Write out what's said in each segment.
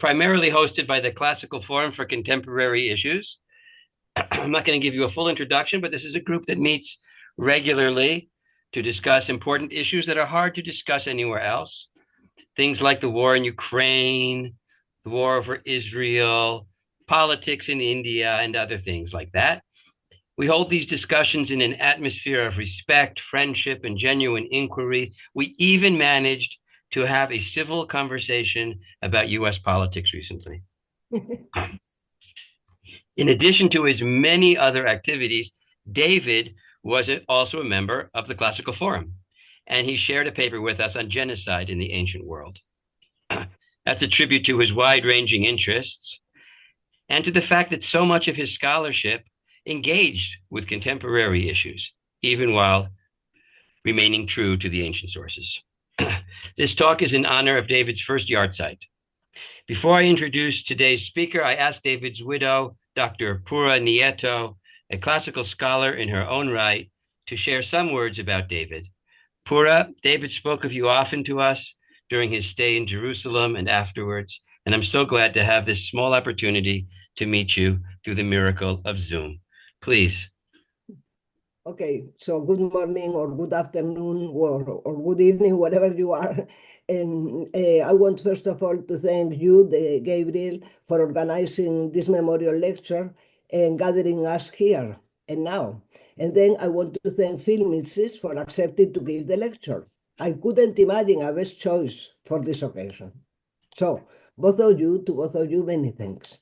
primarily hosted by the Classical Forum for Contemporary Issues. I'm not going to give you a full introduction, but this is a group that meets regularly to discuss important issues that are hard to discuss anywhere else. Things like the war in Ukraine, the war over Israel, politics in India, and other things like that. We hold these discussions in an atmosphere of respect, friendship, and genuine inquiry. We even managed to have a civil conversation about US politics recently. In addition to his many other activities, David was also a member of the Classical Forum, and he shared a paper with us on genocide in the ancient world. That's a tribute to his wide-ranging interests and to the fact that so much of his scholarship engaged with contemporary issues, even while remaining true to the ancient sources. This talk is in honor of David's first yahrzeit. Before I introduce today's speaker, I asked David's widow, Dr. Pura Nieto, a classical scholar in her own right, to share some words about David. Pura, David spoke of you often to us during his stay in Jerusalem and afterwards, and I'm so glad to have this small opportunity to meet you through the miracle of Zoom. Please. Okay, so good morning or good afternoon or good evening, wherever you are. And I want first of all to thank you, Gabriel, for organizing this memorial lecture and gathering us here and now. And then I want to thank Phillip Mitsis for accepting to give the lecture. I couldn't imagine a best choice for this occasion. So, both of you, many thanks.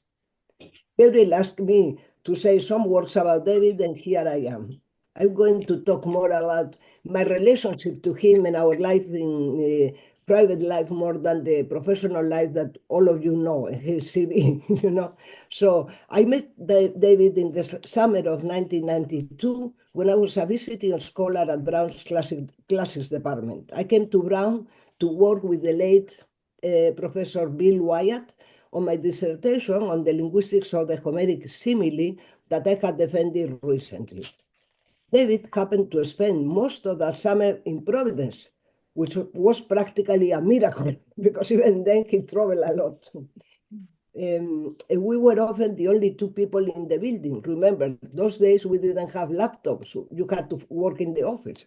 Gabriel asked me to say some words about David, and here I am. I'm going to talk more about my relationship to him and our life in private life more than the professional life that all of you know, his CV, you know. So I met David in the summer of 1992 when I was a visiting scholar at Brown's Classics department. I came to Brown to work with the late Professor Bill Wyatt on my dissertation on the linguistics of the Homeric simile that I had defended recently. David happened to spend most of that summer in Providence, which was practically a miracle because even then he traveled a lot. And we were often the only two people in the building. Remember, those days we didn't have laptops, so you had to work in the office.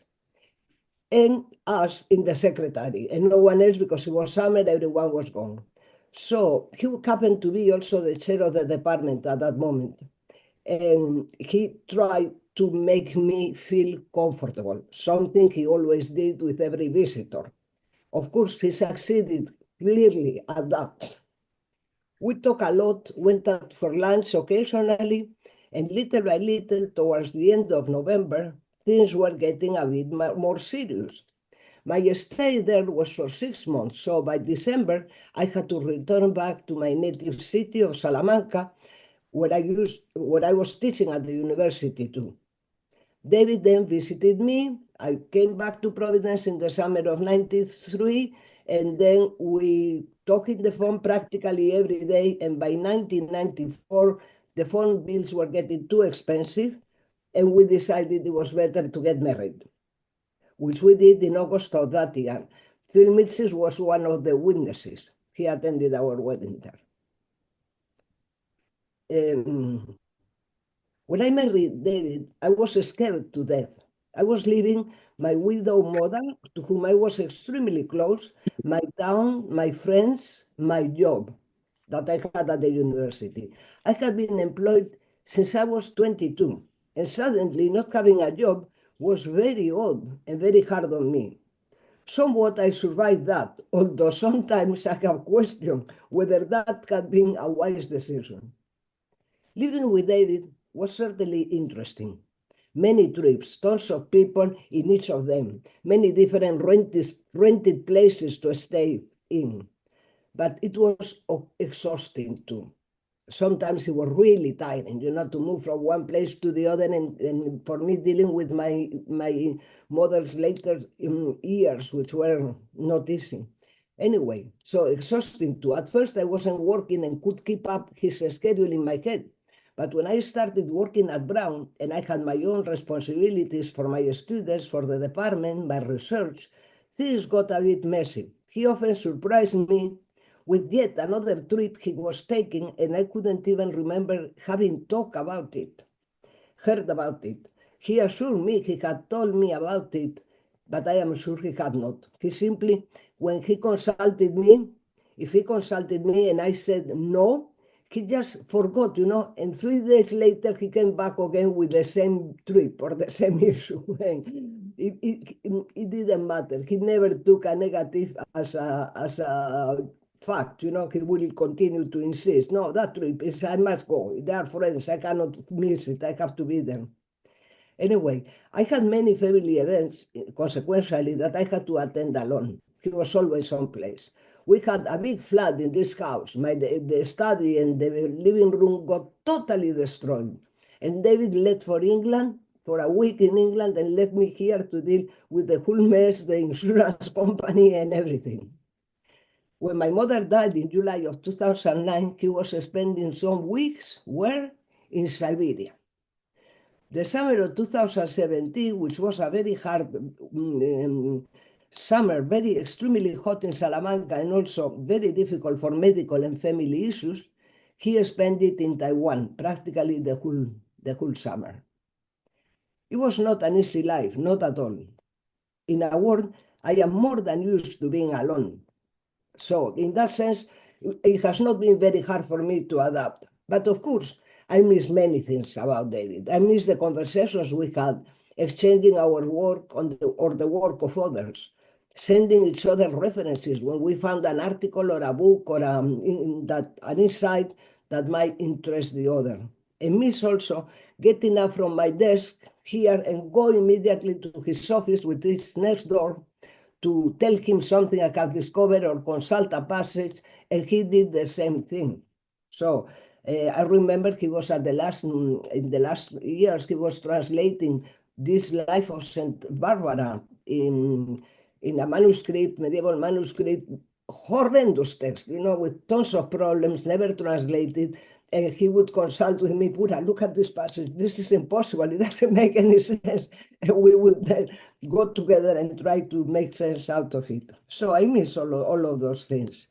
And us in the secretary, and no one else because it was summer, everyone was gone. So he happened to be also the chair of the department at that moment. And he tried to make me feel comfortable, something he always did with every visitor. Of course, he succeeded clearly at that. We talked a lot, went out for lunch occasionally, and little by little, towards the end of November, things were getting a bit more serious. My stay there was for 6 months, so by December, I had to return back to my native city of Salamanca, where I was teaching at the university too. David then visited me. I came back to Providence in the summer of '93, and then we talked on the phone practically every day. And by 1994, the phone bills were getting too expensive, and we decided it was better to get married, which we did in August of that year. Phillip Mitsis was one of the witnesses. He attended our wedding there. When I married David, I was scared to death. I was leaving my widow mother, to whom I was extremely close, my town, my friends, my job that I had at the university. I had been employed since I was 22, and suddenly not having a job was very odd and very hard on me. Somewhat I survived that, although sometimes I have questioned whether that had been a wise decision. Living with David was certainly interesting. Many trips, tons of people in each of them, many different rented places to stay in. But it was exhausting too. Sometimes it was really tiring, to move from one place to the other, and for me dealing with my mother's later years, which were not easy. Anyway, so exhausting too. At first I wasn't working and could keep up his schedule in my head. But when I started working at Brown and I had my own responsibilities for my students, for the department, my research, things got a bit messy. He often surprised me with yet another trip he was taking, and I couldn't even remember having talked about it, heard about it. He assured me he had told me about it, but I am sure he had not. He simply, when he consulted me, if he consulted me and I said no, he just forgot, and 3 days later he came back again with the same trip or the same issue. It didn't matter. He never took a negative as a fact, he will continue to insist. No, that trip is, I must go. They are friends. I cannot miss it. I have to be there. Anyway, I had many family events, consequentially, that I had to attend alone. He was always someplace. We had a big flood in this house. The study and the living room got totally destroyed. And David left for England, for a week in England, and left me here to deal with the whole mess, the insurance company and everything. When my mother died in July of 2009, he was spending some weeks where? In Siberia. The summer of 2017, which was a very hard summer, very extremely hot in Salamanca and also very difficult for medical and family issues, he spent it in Taiwan, practically the whole summer. It was not an easy life, not at all. In a word, I am more than used to being alone. So in that sense, it has not been very hard for me to adapt. But of course, I miss many things about David. I miss the conversations we had, exchanging our work or the work of others, sending each other references when we found an article or a book or an insight that might interest the other. And miss also getting up from my desk here and go immediately to his office, which is next door, to tell him something I have discovered or consult a passage, and he did the same thing. So I remember he was in the last years, he was translating this Life of St. Barbara in a manuscript, medieval manuscript, horrendous text, with tons of problems, never translated. And he would consult with me, Pura, look at this passage. This is impossible. It doesn't make any sense. And we would then go together and try to make sense out of it. So I miss all of those things.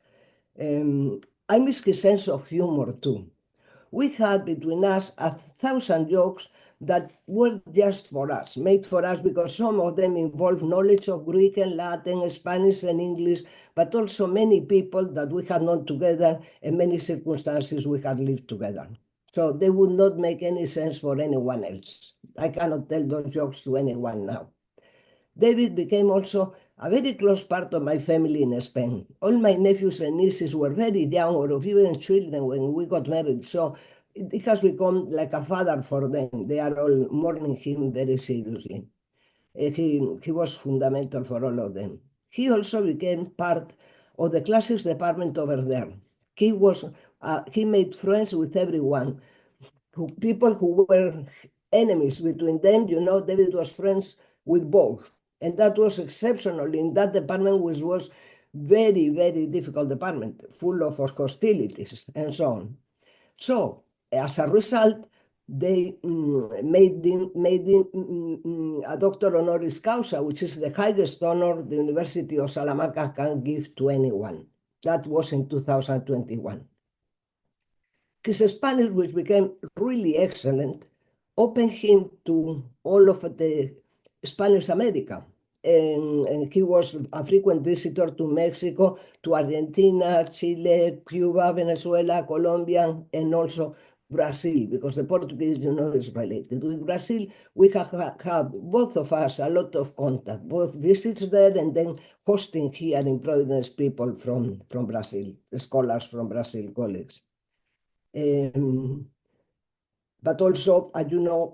I miss his sense of humor too. We had between us 1,000 jokes that were just for us, made for us, because some of them involved knowledge of Greek and Latin, Spanish and English, but also many people that we had known together and many circumstances we had lived together. So they would not make any sense for anyone else. I cannot tell those jokes to anyone now. David became also a very close part of my family in Spain. All my nephews and nieces were very young or even children when we got married, so it has become like a father for them. They are all mourning him very seriously. He was fundamental for all of them. He also became part of the classics department over there. He made friends with everyone. People who were enemies between them, David was friends with both. And that was exceptional in that department, which was very, very difficult department, full of hostilities and so on. So as a result, they made him a doctor honoris causa, which is the highest honor the University of Salamanca can give to anyone. That was in 2021. His Spanish, which became really excellent, opened him to all of the Spanish America. And he was a frequent visitor to Mexico, to Argentina, Chile, Cuba, Venezuela, Colombia, and also Brazil, because the Portuguese, is related. With Brazil, we have both of us a lot of contact, both visits there and then hosting here in Providence people from Brazil, scholars from Brazil, colleagues. But also, as you know,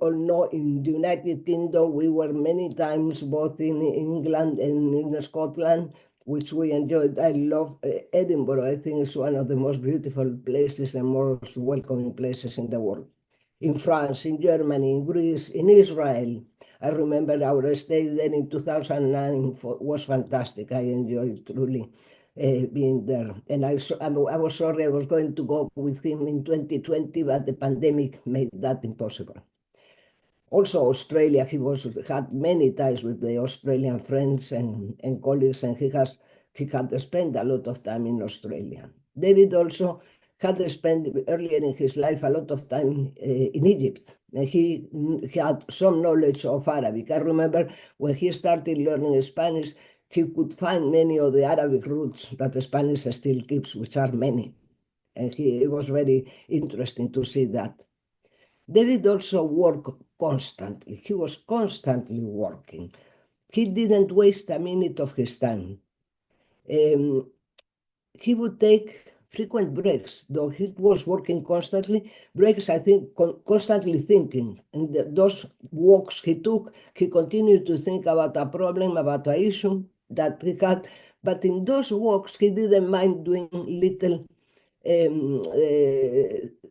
in the United Kingdom, we were many times both in England and in Scotland, which we enjoyed. I love Edinburgh. I think it's one of the most beautiful places and most welcoming places in the world. In France, in Germany, in Greece, in Israel. I remember our stay there in 2009 was fantastic. I enjoyed truly being there. And I was sorry I was going to go with him in 2020, but the pandemic made that impossible. Also, Australia, he had many ties with the Australian friends and colleagues, and he had spent a lot of time in Australia. David also had spent earlier in his life a lot of time in Egypt. And he had some knowledge of Arabic. I remember when he started learning Spanish, he could find many of the Arabic roots that Spanish still keeps, which are many. And it was very interesting to see that. David also worked constantly. He was constantly working. He didn't waste a minute of his time. He would take frequent breaks, though he was working constantly. Breaks, I think, constantly thinking. And those walks he took, he continued to think about a problem, about an issue that he had. But in those walks, he didn't mind doing little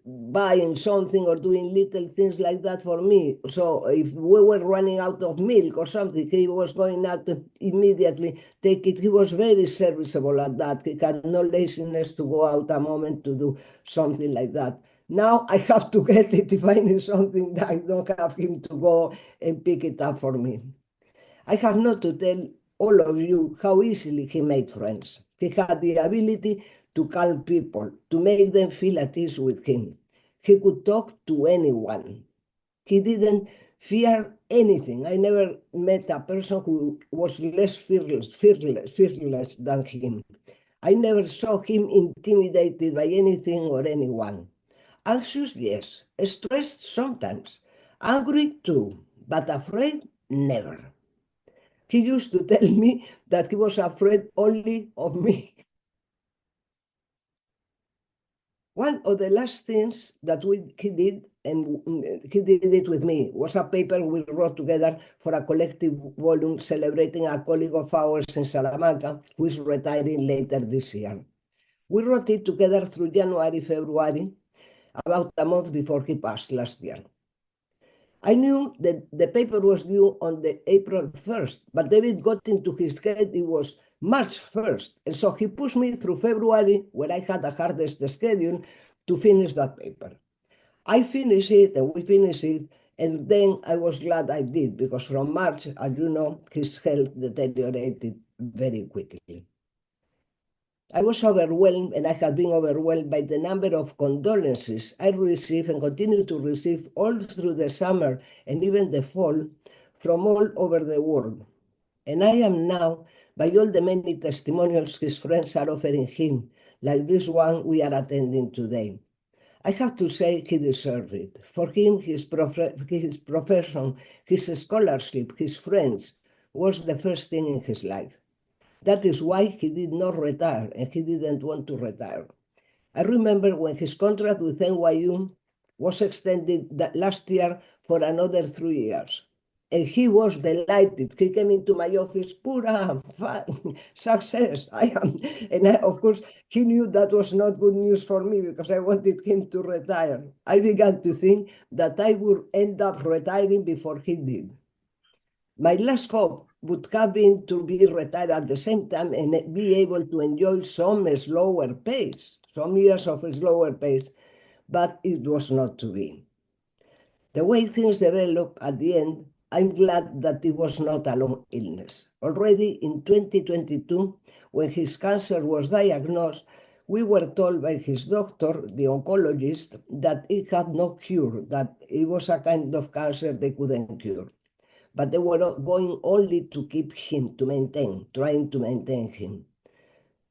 buying something or doing little things like that for me. So if we were running out of milk or something, he was going out to immediately take it. He was very serviceable at that. He had no laziness to go out a moment to do something like that. Now I have to get it if I need something that I don't have him to go and pick it up for me. I have not to tell all of you how easily he made friends. He had the ability to calm people, to make them feel at ease with him. He could talk to anyone. He didn't fear anything. I never met a person who was less fearless than him. I never saw him intimidated by anything or anyone. Anxious, yes. Stressed, sometimes. Angry, too. But afraid, never. He used to tell me that he was afraid only of me. One of the last things that he did, and he did it with me, was a paper we wrote together for a collective volume celebrating a colleague of ours in Salamanca who is retiring later this year. We wrote it together through January, February, about a month before he passed last year. I knew that the paper was due on the April 1st, but David got into his head it was March 1st. And so he pushed me through February, where I had the hardest schedule, to finish that paper. I finished it, and we finished it, and then I was glad I did, because from March, as you know, his health deteriorated very quickly. I was overwhelmed, and I had been overwhelmed by the number of condolences I received and continue to receive all through the summer and even the fall from all over the world. And I am now, by all the many testimonials his friends are offering him, like this one we are attending today. I have to say he deserved it. For him, his profession, his scholarship, his friends was the first thing in his life. That is why he did not retire, and he didn't want to retire. I remember when his contract with NYU was extended last year for another 3 years. And he was delighted. He came into my office, Pura, success. Of course, he knew that was not good news for me because I wanted him to retire. I began to think that I would end up retiring before he did. My last hope would have been to be retired at the same time and be able to enjoy some slower pace, some years of slower pace, but it was not to be. The way things developed at the end, I'm glad that it was not a long illness. Already in 2022, when his cancer was diagnosed, we were told by his doctor, the oncologist, that it had no cure, that it was a kind of cancer they couldn't cure. But they were going only to keep him, trying to maintain him.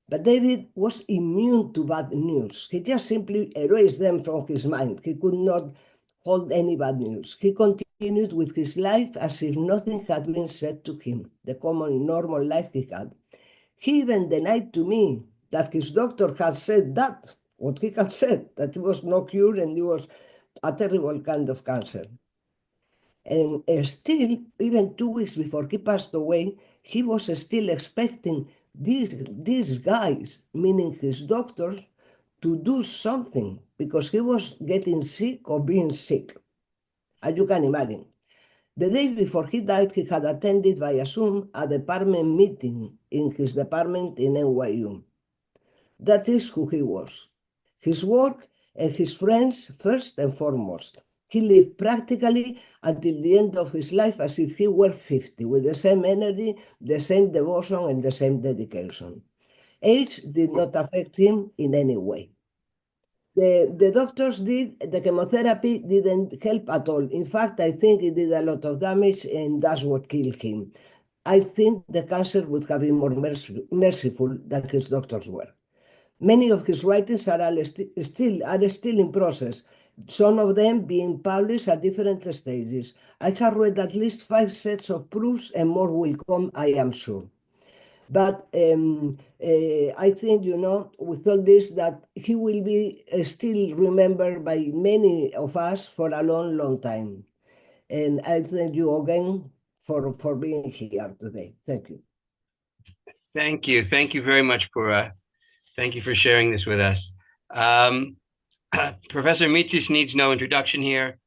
But David was immune to bad news. He just simply erased them from his mind. He could not hold any bad news. He continued with his life as if nothing had been said to him, the common, normal life he had. He even denied to me that his doctor had said that, what he had said, that there was no cure and it was a terrible kind of cancer. And still, even 2 weeks before he passed away, he was still expecting these guys, meaning his doctors, to do something because he was getting sick or being sick, as you can imagine. The day before he died, he had attended via Zoom a department meeting in his department in NYU. That is who he was. His work and his friends first and foremost. He lived practically until the end of his life as if he were 50, with the same energy, the same devotion, and the same dedication. Age did not affect him in any way. The doctors did, the chemotherapy didn't help at all. In fact, I think it did a lot of damage, and that's what killed him. I think the cancer would have been more merciful than his doctors were. Many of his writings are still in process, some of them being published at different stages. I have read at least 5 sets of proofs, and more will come, I am sure. But I think, with all this, that he will be still remembered by many of us for a long, long time. And I thank you again for being here today. Thank you. Thank you. Thank you very much, Pura. Thank you for sharing this with us. Professor Mitsis needs no introduction here.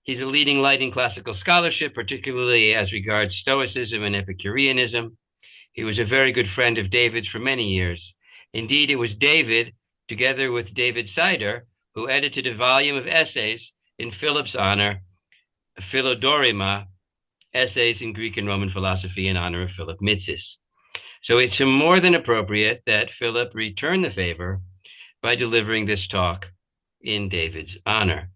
He's a leading light in classical scholarship, particularly as regards Stoicism and Epicureanism. He was a very good friend of David's for many years. Indeed, it was David, together with David Sider, who edited a volume of essays in Philip's honor, Philodorima, Essays in Greek and Roman Philosophy in honor of Phillip Mitsis. So it's more than appropriate that Philip return the favor by delivering this talk in David's honor.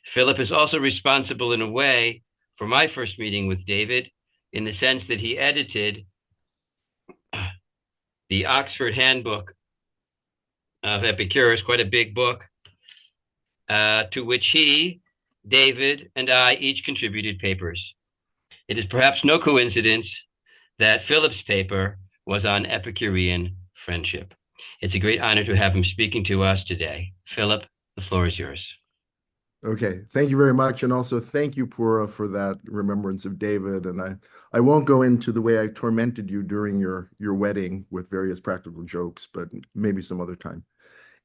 Philip is also responsible in a way for my first meeting with David, in the sense that he edited the Oxford Handbook of Epicurus, quite a big book, to which he, David, and I each contributed papers. It is perhaps no coincidence that Philip's paper was on Epicurean friendship. It's a great honor to have him speaking to us today. Philip, the floor is yours. Okay, thank you very much. And also thank you, Pura, for that remembrance of David. And I won't go into the way I tormented you during your wedding with various practical jokes, but maybe some other time.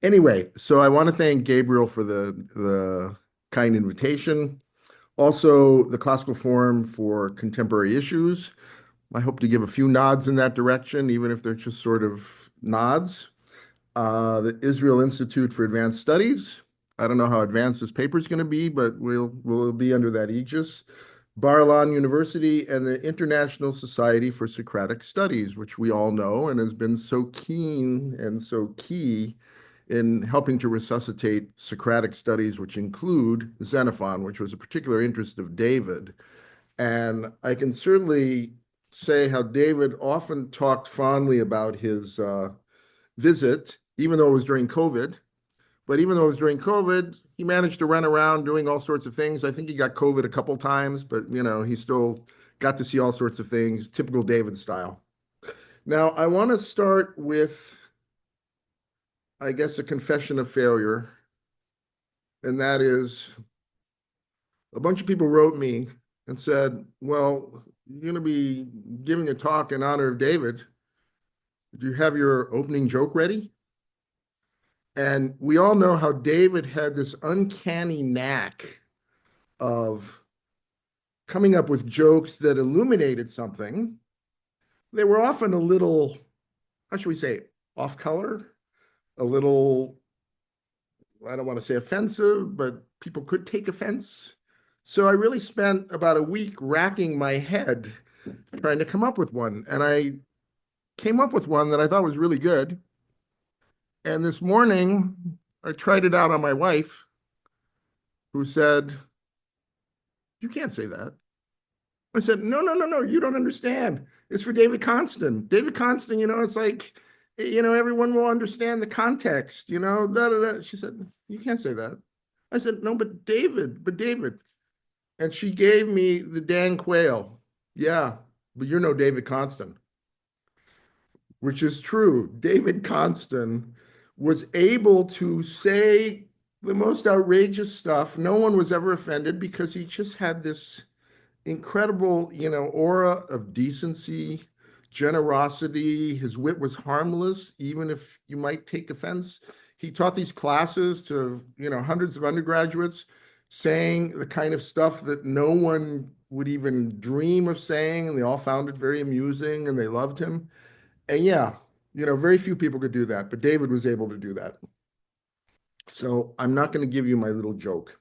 Anyway, so I want to thank Gabriel for the kind invitation. Also, the Classical Forum for Contemporary Issues. I hope to give a few nods in that direction, even if they're just sort of nods. The Israel Institute for Advanced Studies. I don't know how advanced this paper is going to be, but we'll be under that aegis. Bar-Ilan University and the International Society for Socratic Studies, which we all know and has been so keen and so key in helping to resuscitate Socratic studies, which include Xenophon, which was a particular interest of David. And I can certainly say how David often talked fondly about his visit, even though it was during COVID. But even though it was during COVID, he managed to run around doing all sorts of things. I think he got COVID a couple times, but he still got to see all sorts of things, typical David style. Now, I want to start with, I guess, a confession of failure. And that is, a bunch of people wrote me and said, well, you're going to be giving a talk in honor of David. Do you have your opening joke ready? And we all know how David had this uncanny knack of coming up with jokes that illuminated something. They were often a little, how should we say, off color, a little, I don't want to say offensive, but people could take offense. So I really spent about a week racking my head trying to come up with one. And I came up with one that I thought was really good. And this morning, I tried it out on my wife, who said, you can't say that. I said, no, you don't understand. It's for David Konstan. David Konstan, it's like, everyone will understand the context, da, da, da. She said, you can't say that. I said, no, but David. And she gave me the Dan Quayle. Yeah, but you're no David Konstan. Which is true. David Konstan was able to say the most outrageous stuff. No one was ever offended because he just had this incredible, aura of decency, generosity. His wit was harmless, even if you might take offense. He taught these classes to, hundreds of undergraduates, saying the kind of stuff that no one would even dream of saying, and they all found it very amusing, and they loved him. And yeah, very few people could do that, but David was able to do that. So I'm not going to give you my little joke.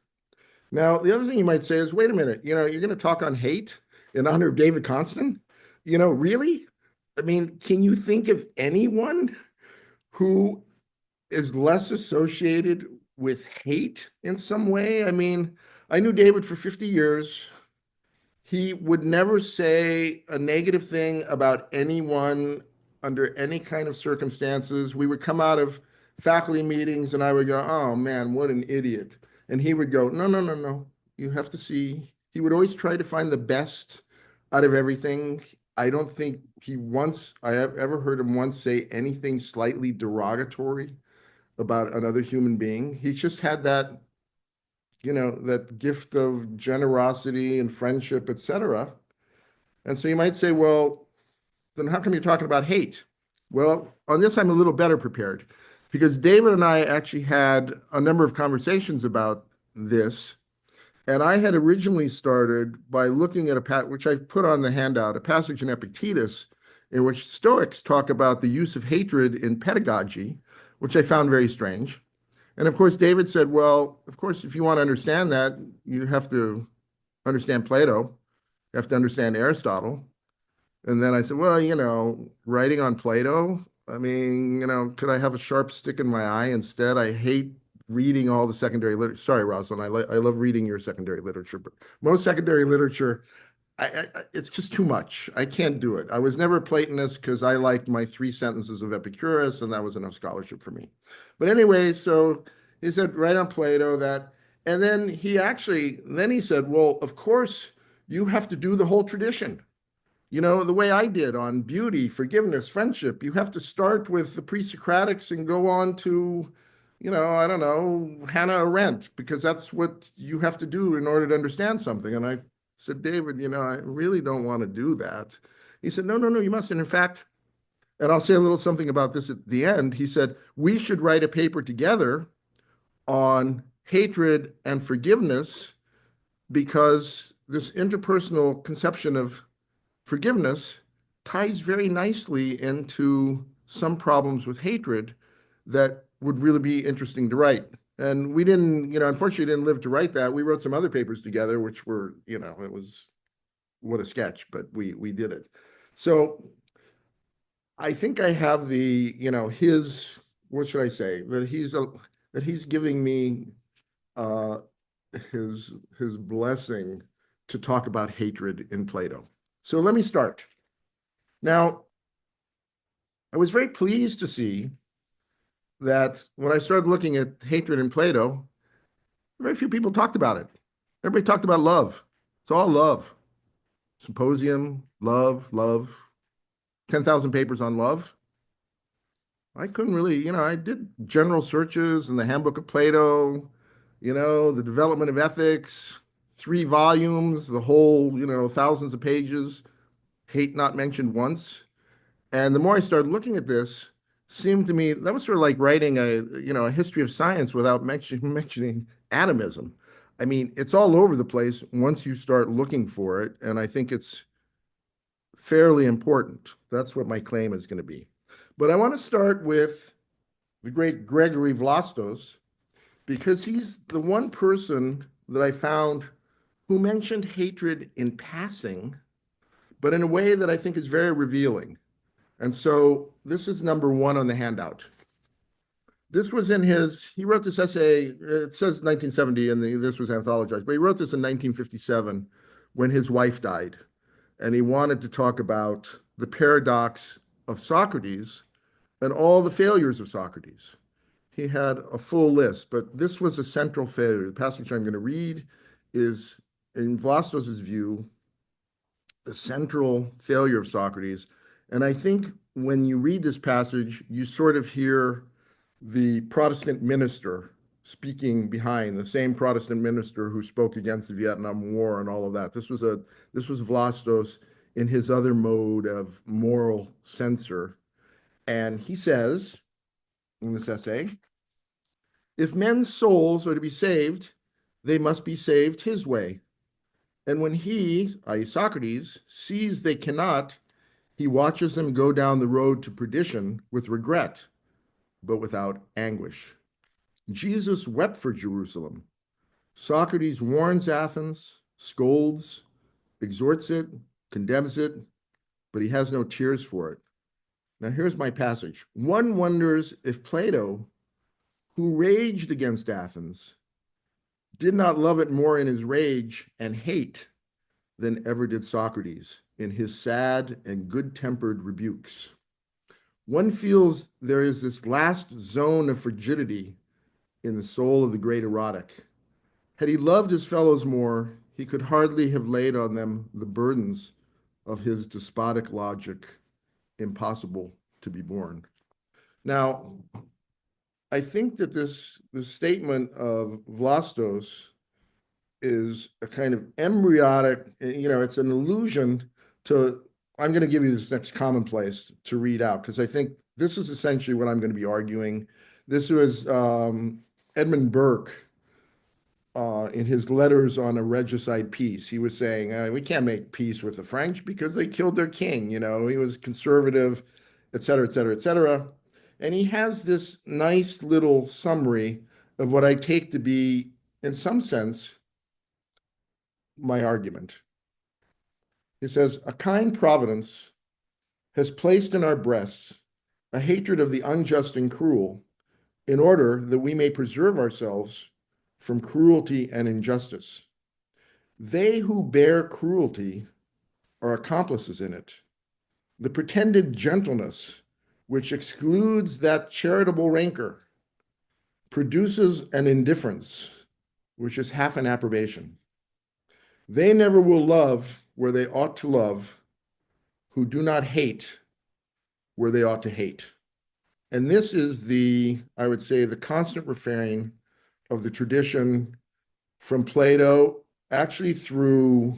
Now, the other thing you might say is, wait a minute, you're going to talk on hate in honor of David Konstan? Really? I mean, can you think of anyone who is less associated with hate in some way. I mean, I knew David for 50 years. He would never say a negative thing about anyone under any kind of circumstances. We would come out of faculty meetings and I would go, oh man, what an idiot. And he would go, no, no, no, no. You have to see. He would always try to find the best out of everything. I don't think I have ever heard him once say anything slightly derogatory about another human being. He just had that, that gift of generosity and friendship, etc. And so you might say, well, then how come you're talking about hate? Well, on this, I'm a little better prepared because David and I actually had a number of conversations about this. And I had originally started by looking at which I put on the handout, a passage in Epictetus in which Stoics talk about the use of hatred in pedagogy, which I found very strange. And of course, David said, well, of course, if you want to understand that, you have to understand Plato, you have to understand Aristotle. And then I said, well, writing on Plato, I mean, could I have a sharp stick in my eye instead? I hate reading all the secondary literature. Sorry, Rosalind, I love reading your secondary literature, but most secondary literature, it's just too much. I can't do it. I was never a Platonist because I liked my 3 sentences of Epicurus, and that was enough scholarship for me. But anyway, so he said, right on Plato that, and then he said, well, of course, you have to do the whole tradition. The way I did on beauty, forgiveness, friendship, you have to start with the pre-Socratics and go on to, I don't know, Hannah Arendt, because that's what you have to do in order to understand something. And I said, David, I really don't want to do that. He said, no, no, no, you must. And in fact, and I'll say a little something about this at the end. He said, we should write a paper together on hatred and forgiveness because this interpersonal conception of forgiveness ties very nicely into some problems with hatred that would really be interesting to write. And we didn't, unfortunately didn't live to write that. We wrote some other papers together, which were, it was what a sketch, but we did it. So I think I have the, his, what should I say? That he's giving me his blessing to talk about hatred in Plato. So let me start. Now, I was very pleased to see that when I started looking at hatred in Plato, very few people talked about it. Everybody talked about love. It's all love. Symposium, love, love. 10,000 papers on love. I couldn't really, I did general searches in the Handbook of Plato, the Development of Ethics, 3 volumes, the whole, thousands of pages, hate not mentioned once. And the more I started looking at this, seemed to me that was sort of like writing a history of science without mentioning atomism. I mean, it's all over the place once you start looking for it, and I think it's fairly important. That's what my claim is going to be. But I want to start with the great Gregory Vlastos, because he's the one person that I found who mentioned hatred in passing, but in a way that I think is very revealing. And so this is number 1 on the handout. This was he wrote this essay, it says 1970, and this was anthologized, but he wrote this in 1957 when his wife died. And he wanted to talk about the paradox of Socrates and all the failures of Socrates. He had a full list, but this was a central failure. The passage I'm going to read is, in Vlastos's view, the central failure of Socrates. And I think when you read this passage, you sort of hear the Protestant minister speaking behind, the same Protestant minister who spoke against the Vietnam War and all of that. This was Vlastos in his other mode of moral censor. And he says in this essay, if men's souls are to be saved, they must be saved his way. And when he, i.e. Socrates, sees they cannot, he watches them go down the road to perdition with regret, but without anguish. Jesus wept for Jerusalem. Socrates warns Athens, scolds, exhorts it, condemns it, but he has no tears for it. Now, here's my passage. One wonders if Plato, who raged against Athens, did not love it more in his rage and hate than ever did Socrates in his sad and good-tempered rebukes. One feels there is this last zone of frigidity in the soul of the great erotic. Had he loved his fellows more, he could hardly have laid on them the burdens of his despotic logic, impossible to be borne. Now, I think that this statement of Vlastos is a kind of embryonic, it's an allusion to, I'm going to give you this next commonplace to read out, because I think this is essentially what I'm going to be arguing. This was Edmund Burke in his letters on a regicide peace. He was saying, we can't make peace with the French because they killed their king. He was conservative, et cetera, et cetera, et cetera. And he has this nice little summary of what I take to be, in some sense, my argument. He says, a kind providence has placed in our breasts a hatred of the unjust and cruel, in order that we may preserve ourselves from cruelty and injustice. They who bear cruelty are accomplices in it. The pretended gentleness, which excludes that charitable rancor, produces an indifference, which is half an approbation. They never will love where they ought to love, who do not hate where they ought to hate. And this is I would say, the constant refrain of the tradition from Plato, actually through,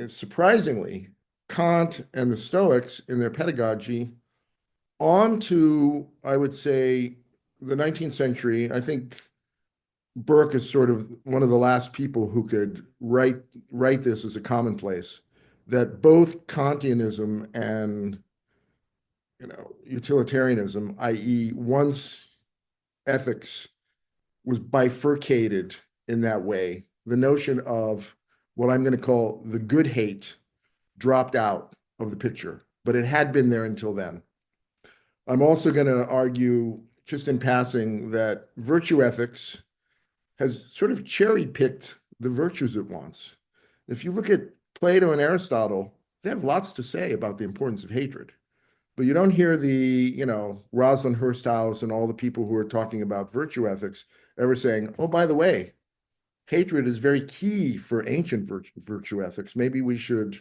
surprisingly, Kant and the Stoics in their pedagogy, on to, I would say, the 19th century. I think Burke is sort of one of the last people who could write this as a commonplace, that both Kantianism and utilitarianism, i.e., once ethics was bifurcated in that way, the notion of what I'm going to call the good hate dropped out of the picture, but it had been there until then. I'm also going to argue, just in passing, that virtue ethics has sort of cherry-picked the virtues it wants. If you look at Plato and Aristotle, they have lots to say about the importance of hatred. But you don't hear the, Rosalind Hursthouse and all the people who are talking about virtue ethics ever saying, oh, by the way, hatred is very key for ancient virtue ethics. Maybe we should,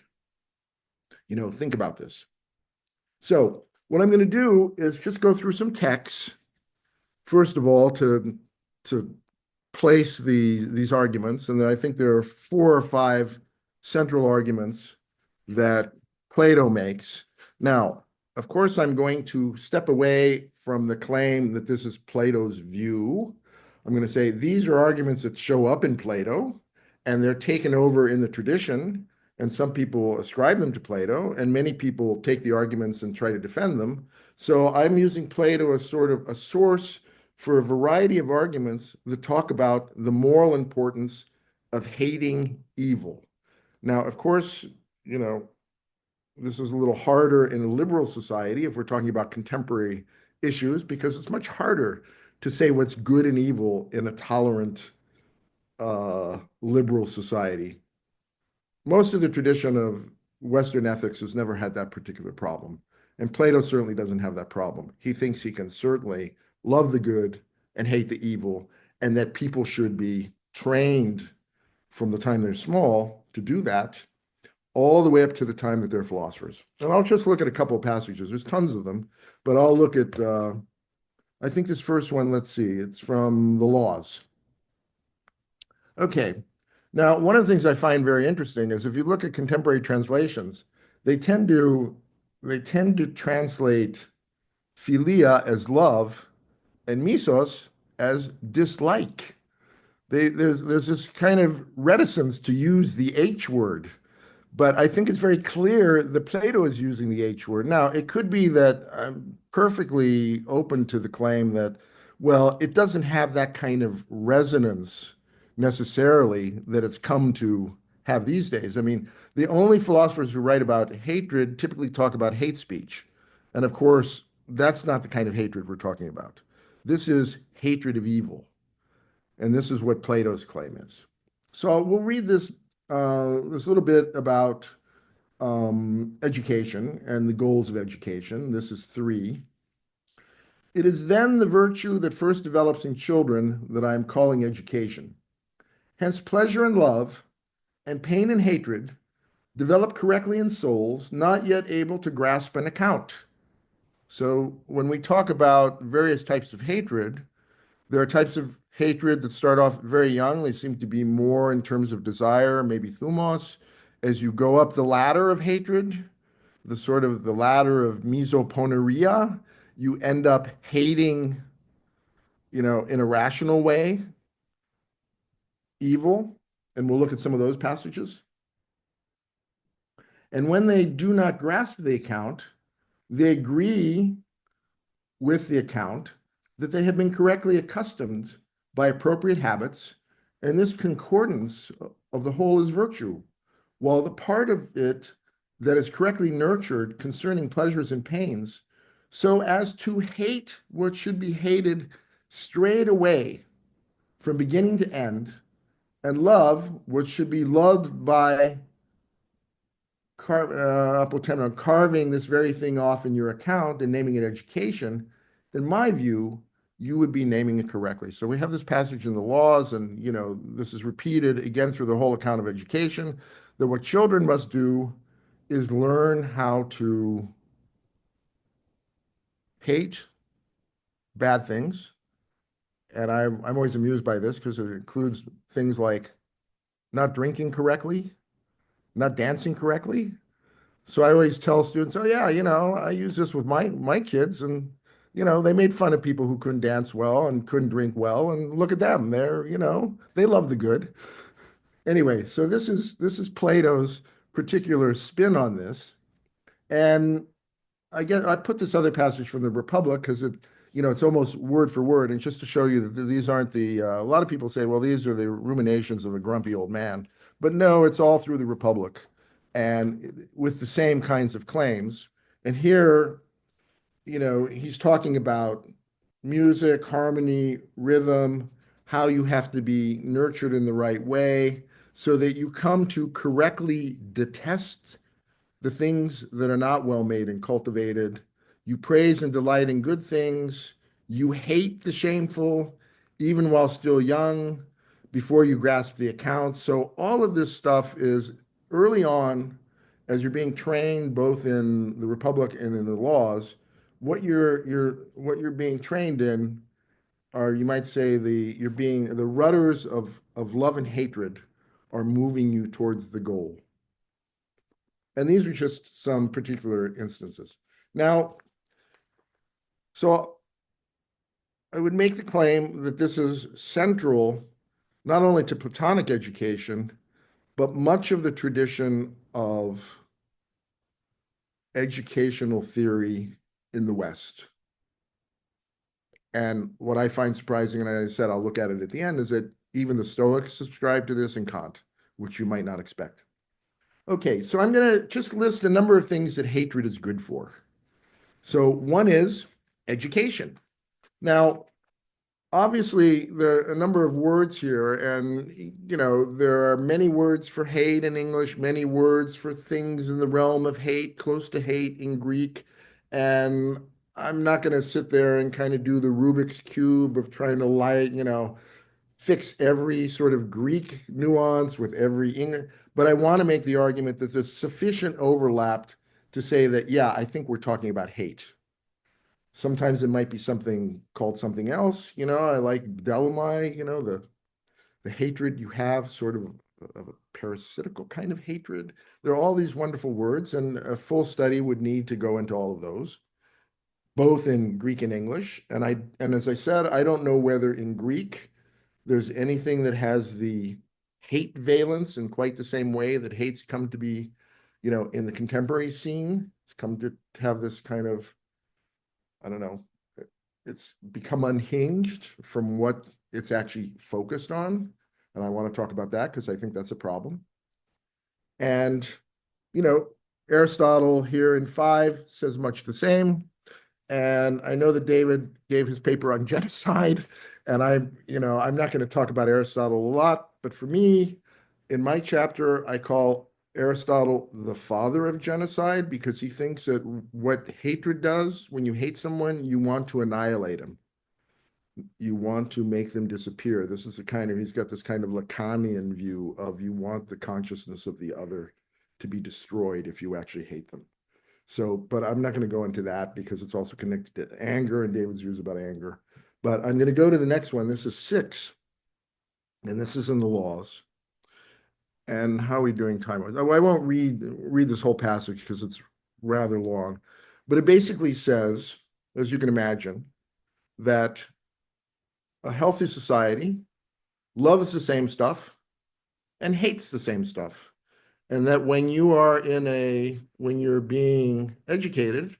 think about this. So what I'm going to do is just go through some texts, first of all, to place these arguments. And then I think there are 4 or 5 central arguments that Plato makes. Now, of course, I'm going to step away from the claim that this is Plato's view. I'm going to say these are arguments that show up in Plato, and they're taken over in the tradition, and some people ascribe them to Plato, and many people take the arguments and try to defend them. So I'm using Plato as sort of a source for a variety of arguments that talk about the moral importance of hating evil. Now, of course, this is a little harder in a liberal society if we're talking about contemporary issues, because it's much harder to say what's good and evil in a tolerant liberal society. Most of the tradition of Western ethics has never had that particular problem. And Plato certainly doesn't have that problem. He thinks he can certainly love the good and hate the evil, and that people should be trained from the time they're small to do that, all the way up to the time that they're philosophers. And I'll just look at a couple of passages. There's tons of them, but I'll look at, I think this first one, let's see, it's from the Laws. Okay. Now, one of the things I find very interesting is if you look at contemporary translations, they tend to translate philia as love and misos as dislike. There's this kind of reticence to use the H word. But I think it's very clear that Plato is using the H word. Now, it could be that I'm perfectly open to the claim that, well, it doesn't have that kind of resonance necessarily that it's come to have these days. I mean, the only philosophers who write about hatred typically talk about hate speech. And of course, that's not the kind of hatred we're talking about. This is hatred of evil. And this is what Plato's claim is. So we'll read this little bit about education and the goals of education. This is 3. It is then the virtue that first develops in children that I am calling education. Hence, pleasure and love, and pain and hatred develop correctly in souls not yet able to grasp an account. So when we talk about various types of hatred, there are types of hatred that start off very young. They seem to be more in terms of desire, maybe thumos. As you go up the ladder of hatred, the ladder of misoponeria, you end up hating, in a rational way, evil. And we'll look at some of those passages. And when they do not grasp the account, they agree with the account that they have been correctly accustomed by appropriate habits, and this concordance of the whole is virtue, while the part of it that is correctly nurtured concerning pleasures and pains, so as to hate what should be hated straight away from beginning to end, and love what should be loved by carving this very thing off in your account and naming it education. In my view, you would be naming it correctly. So we have this passage in the laws, and this is repeated again through the whole account of education, that what children must do is learn how to hate bad things. And I'm always amused by this because it includes things like not drinking correctly, not dancing correctly. So I always tell students, oh yeah, I use this with my kids, and they made fun of people who couldn't dance well and couldn't drink well, and look at them. They love the good. Anyway, so this is Plato's particular spin on this. And I put this other passage from the Republic because it's almost word for word, and just to show you that these aren't a lot of people say, well, these are the ruminations of a grumpy old man. But no, it's all through the Republic, and with the same kinds of claims. And here, he's talking about music, harmony, rhythm, how you have to be nurtured in the right way so that you come to correctly detest the things that are not well made and cultivated. You praise and delight in good things. You hate the shameful, even while still young, before you grasp the accounts. So all of this stuff is early on, as you're being trained both in the Republic and in the laws. What you're being trained in are, you might say, the rudders of love and hatred are moving you towards the goal. And these are just some particular instances. Now, so I would make the claim that this is central not only to Platonic education, but much of the tradition of educational theory in the West. And what I find surprising, and as I said, I'll look at it at the end, is that even the Stoics subscribe to this, and Kant, which you might not expect. Okay, so I'm going to just list a number of things that hatred is good for. So one is education. Now, obviously, there are a number of words here, and there are many words for hate in English, many words for things in the realm of hate, close to hate in Greek. And I'm not going to sit there and kind of do the Rubik's Cube of trying to fix every sort of Greek nuance with every English, but I want to make the argument that there's sufficient overlap to say that, yeah, I think we're talking about hate. Sometimes it might be something called something else. I like Delumai, the hatred you have, sort of a parasitical kind of hatred. There are all these wonderful words, and a full study would need to go into all of those, both in Greek and English. And as I said, I don't know whether in Greek there's anything that has the hate valence in quite the same way that hate's come to be, in the contemporary scene. It's come to have this kind of, I don't know, it's become unhinged from what it's actually focused on. And I want to talk about that because I think that's a problem. And, you know, Aristotle here in 5 says much the same. And I know that David gave his paper on genocide, and I'm not going to talk about Aristotle a lot, but for me, in my chapter, I call Aristotle the father of genocide because he thinks that what hatred does, when you hate someone, you want to annihilate him. You want to make them disappear. This is he's got this kind of Lacanian view of you want the consciousness of the other to be destroyed if you actually hate them. So, but I'm not going to go into that because it's also connected to anger and David's views about anger. But I'm going to go to the next one. This is 6, and this is in the laws. And how are we doing time-wise? Oh, I won't read this whole passage because it's rather long. But it basically says, as you can imagine, that a healthy society loves the same stuff and hates the same stuff. And that when you're being educated,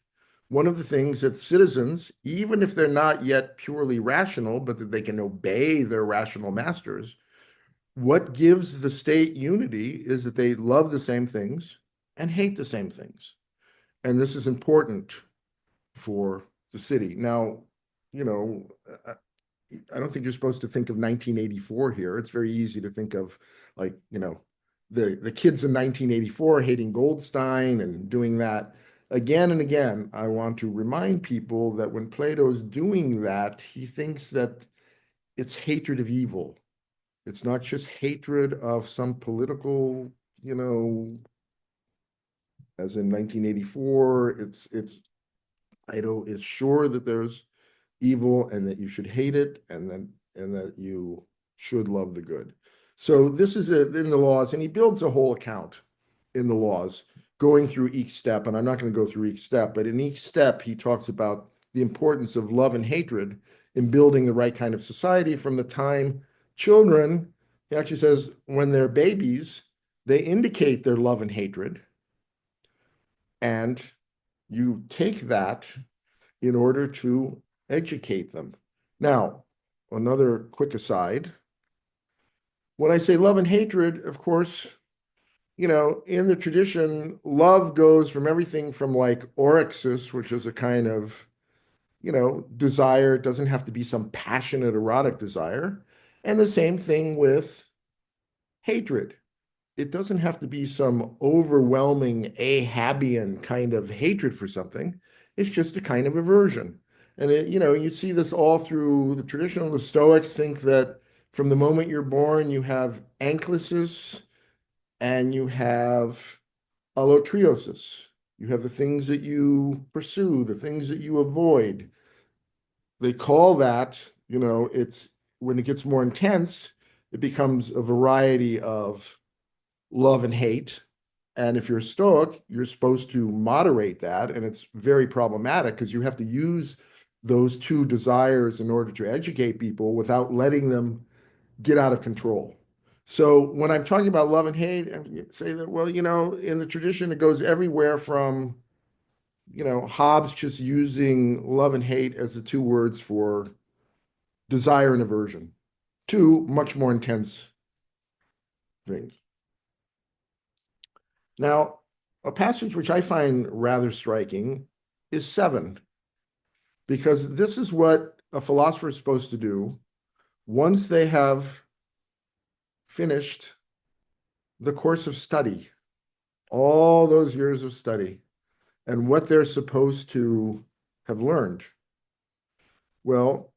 one of the things that citizens, even if they're not yet purely rational, but that they can obey their rational masters, what gives the state unity is that they love the same things and hate the same things. And this is important for the city. Now, I don't think you're supposed to think of 1984 here. It's very easy to think of the kids in 1984 hating Goldstein and doing that. Again and again, I want to remind people that when Plato's doing that, he thinks that it's hatred of evil. It's not just hatred of some political, as in 1984, Plato is sure that there's evil and that you should hate it and that you should love the good. So this is in the laws, and he builds a whole account in the laws, going through each step. And I'm not going to go through each step, but in each step, he talks about the importance of love and hatred in building the right kind of society from the time children, he actually says, when they're babies, they indicate their love and hatred. And you take that in order to educate them. Now, another quick aside. When I say love and hatred, of course, in the tradition, love goes from everything from like orexis, which is a kind of, desire. It doesn't have to be some passionate erotic desire. And the same thing with hatred. It doesn't have to be some overwhelming Ahabian kind of hatred for something. It's just a kind of aversion. And you see this all through the tradition. The Stoics think that from the moment you're born, you have ankylasis and you have allotriosis. You have the things that you pursue, the things that you avoid. They call that, it's when it gets more intense, it becomes a variety of love and hate. And if you're a Stoic, you're supposed to moderate that. And it's very problematic because you have to use those two desires in order to educate people without letting them get out of control. So when I'm talking about love and hate, I say that, well, in the tradition, it goes everywhere from, Hobbes just using love and hate as the 2 words for desire and aversion, 2 much more intense things. Now, a passage which I find rather striking is 7, because this is what a philosopher is supposed to do once they have finished the course of study, all those years of study, and what they're supposed to have learned. Well,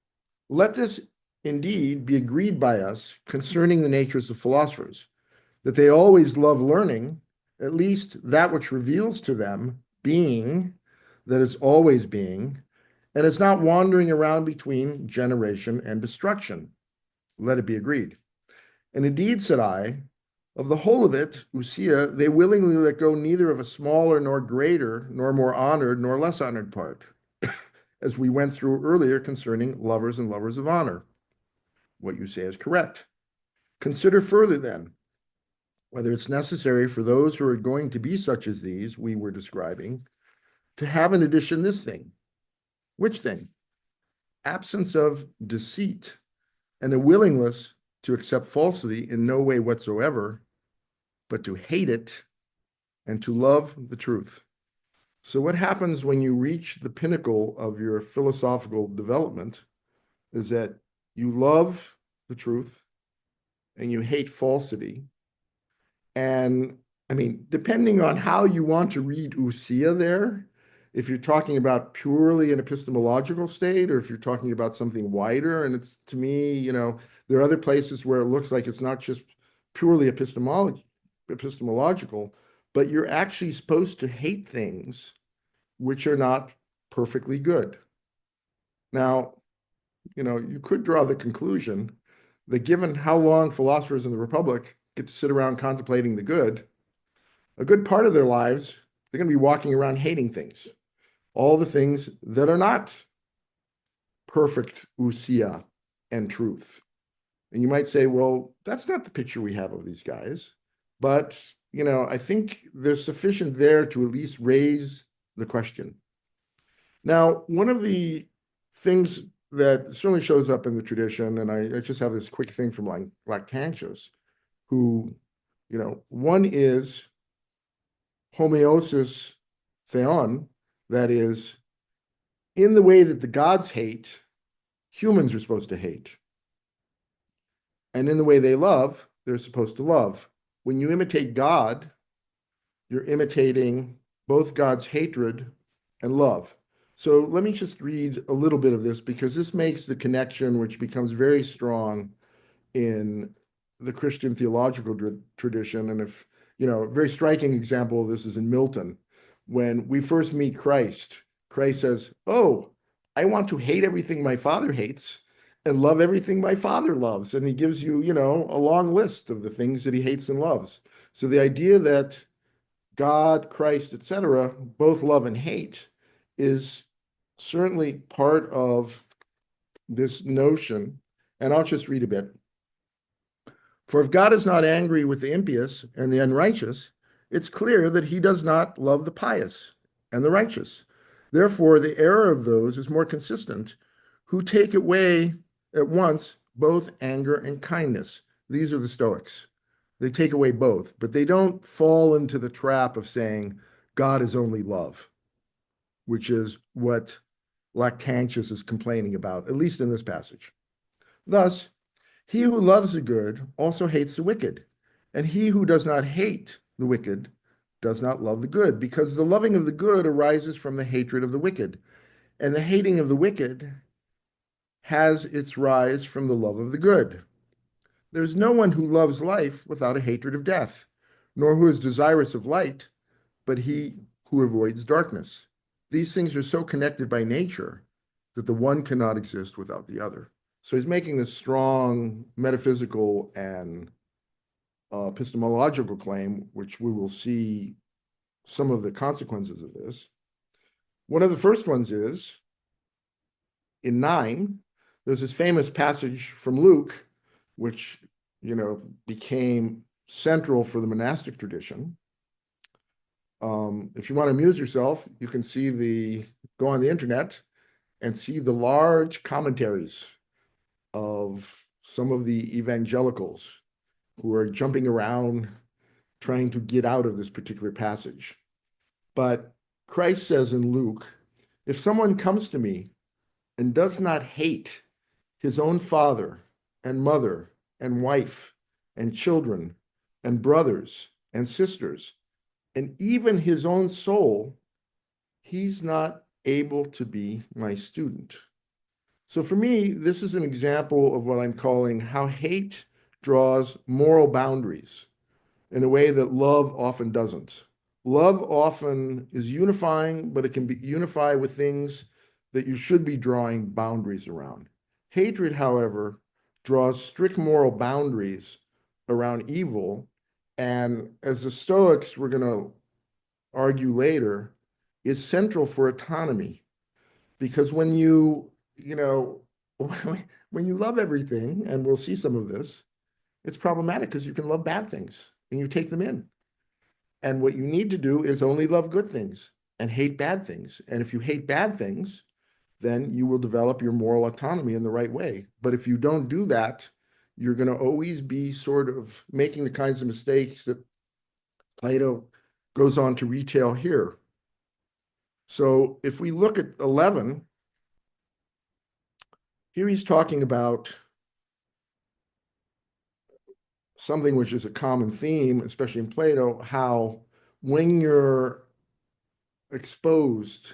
let this indeed be agreed by us concerning the natures of philosophers, that they always love learning, at least that which reveals to them being, that is always being, and is not wandering around between generation and destruction. Let it be agreed. And indeed, said I, of the whole of it, ousia, they willingly let go neither of a smaller nor greater, nor more honored, nor less honored part, as we went through earlier concerning lovers and lovers of honor. What you say is correct. Consider further then, whether it's necessary for those who are going to be such as these we were describing, to have in addition this thing. Which thing? Absence of deceit and a willingness to accept falsity in no way whatsoever, but to hate it and to love the truth. So what happens when you reach the pinnacle of your philosophical development is that you love the truth and you hate falsity. And I mean, depending on how you want to read ousia there, if you're talking about purely an epistemological state, or if you're talking about something wider, and it's, to me, you know, there are other places where it looks like it's not just purely epistemological, but you're actually supposed to hate things which are not perfectly good. Now, you know, you could draw the conclusion that given how long philosophers in the Republic get to sit around contemplating the good, a good part of their lives, they're going to be walking around hating things, all the things that are not perfect ousia and truth. And you might say, well, that's not the picture we have of these guys. But, you know, I think there's sufficient there to at least raise the question. Now, one of the things that certainly shows up in the tradition, and I just have this quick thing from Lactantius, who, you know, one is homeosis theon, that is, in the way that the gods hate, humans are supposed to hate. And in the way they love, they're supposed to love. When you imitate God, you're imitating both God's hatred and love. So let me just read a little bit of this, because this makes the connection which becomes very strong in the Christian theological tradition. And if, you know, a very striking example of this is in Milton. When we first meet Christ, Christ says, oh, I want to hate everything my Father hates and love everything my Father loves. And he gives you, you know, a long list of the things that he hates and loves. So the idea that God, Christ, etc., both love and hate is certainly part of this notion. And I'll just read a bit. For if God is not angry with the impious and the unrighteous, it's clear that he does not love the pious and the righteous. Therefore, the error of those is more consistent, who take away at once both anger and kindness. These are the Stoics. They take away both, but they don't fall into the trap of saying God is only love, which is what Lactantius is complaining about, at least in this passage. Thus, he who loves the good also hates the wicked, and he who does not hate the wicked does not love the good, because the loving of the good arises from the hatred of the wicked, and the hating of the wicked has its rise from the love of the good. There's no one who loves life without a hatred of death, nor who is desirous of light, but he who avoids darkness. These things are so connected by nature that the one cannot exist without the other. So he's making this strong metaphysical and epistemological claim, which we will see some of the consequences of this. One of the first ones is, in 9, there's this famous passage from Luke, which, you know, became central for the monastic tradition. If you want to amuse yourself, you can go on the internet and see the large commentaries of some of the evangelicals who are jumping around trying to get out of this particular passage. But Christ says in Luke, if someone comes to me and does not hate his own father and mother and wife and children and brothers and sisters, and even his own soul, he's not able to be my student. So for me, this is an example of what I'm calling how hate draws moral boundaries in a way that love often doesn't. Love often is unifying, but it can be unify with things that you should be drawing boundaries around. Hatred, however, draws strict moral boundaries around evil. And as the Stoics, we're going to argue later, is central for autonomy. Because when you know, when you love everything, and we'll see some of this, it's problematic because you can love bad things and you take them in. And what you need to do is only love good things and hate bad things. And if you hate bad things, then you will develop your moral autonomy in the right way. But if you don't do that, you're going to always be sort of making the kinds of mistakes that Plato goes on to retail here. So if we look at 11, here he's talking about something which is a common theme, especially in Plato, how when you're exposed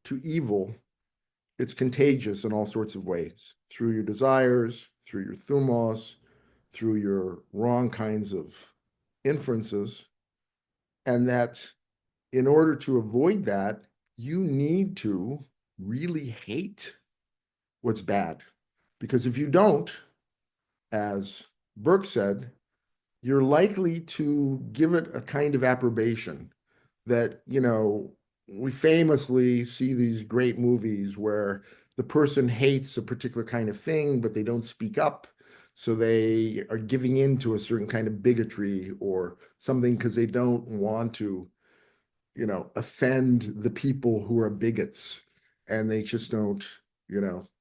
to evil, it's contagious in all sorts of ways, through your desires, through your thumos, through your wrong kinds of inferences, and that in order to avoid that, you need to really hate what's bad. Because if you don't, as Burke said, you're likely to give it a kind of approbation that, we famously see these great movies where the person hates a particular kind of thing, but they don't speak up. So they are giving in to a certain kind of bigotry or something because they don't want to, offend the people who are bigots. And they just don't,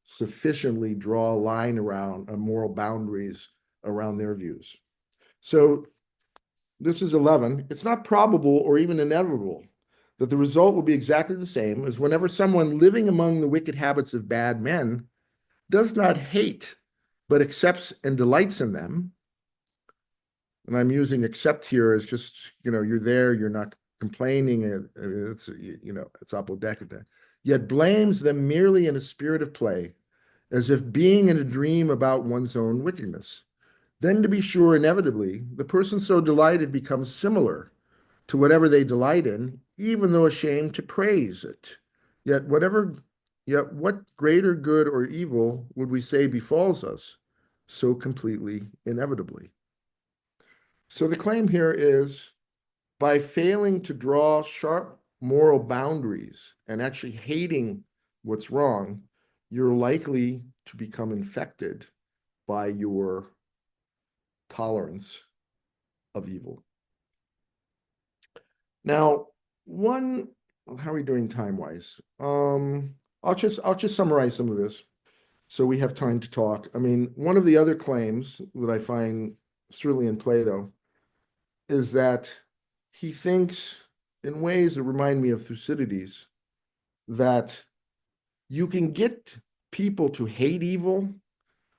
sufficiently draw a line around moral boundaries around their views. So this is 11. It's not probable or even inevitable that the result will be exactly the same as whenever someone living among the wicked habits of bad men does not hate, but accepts and delights in them. And I'm using accept here as just, you're there, you're not complaining, it's apodecada, yet blames them merely in a spirit of play, as if being in a dream about one's own wickedness. Then, to be sure, inevitably, the person so delighted becomes similar to whatever they delight in, even though ashamed to praise it. Yet what greater good or evil would we say befalls us so completely inevitably? So the claim here is by failing to draw sharp moral boundaries and actually hating what's wrong, you're likely to become infected by your tolerance of evil. Now, how are we doing time-wise? I'll just summarize some of this so we have time to talk. I mean, one of the other claims that I find certainly in Plato is that he thinks in ways that remind me of Thucydides that you can get people to hate evil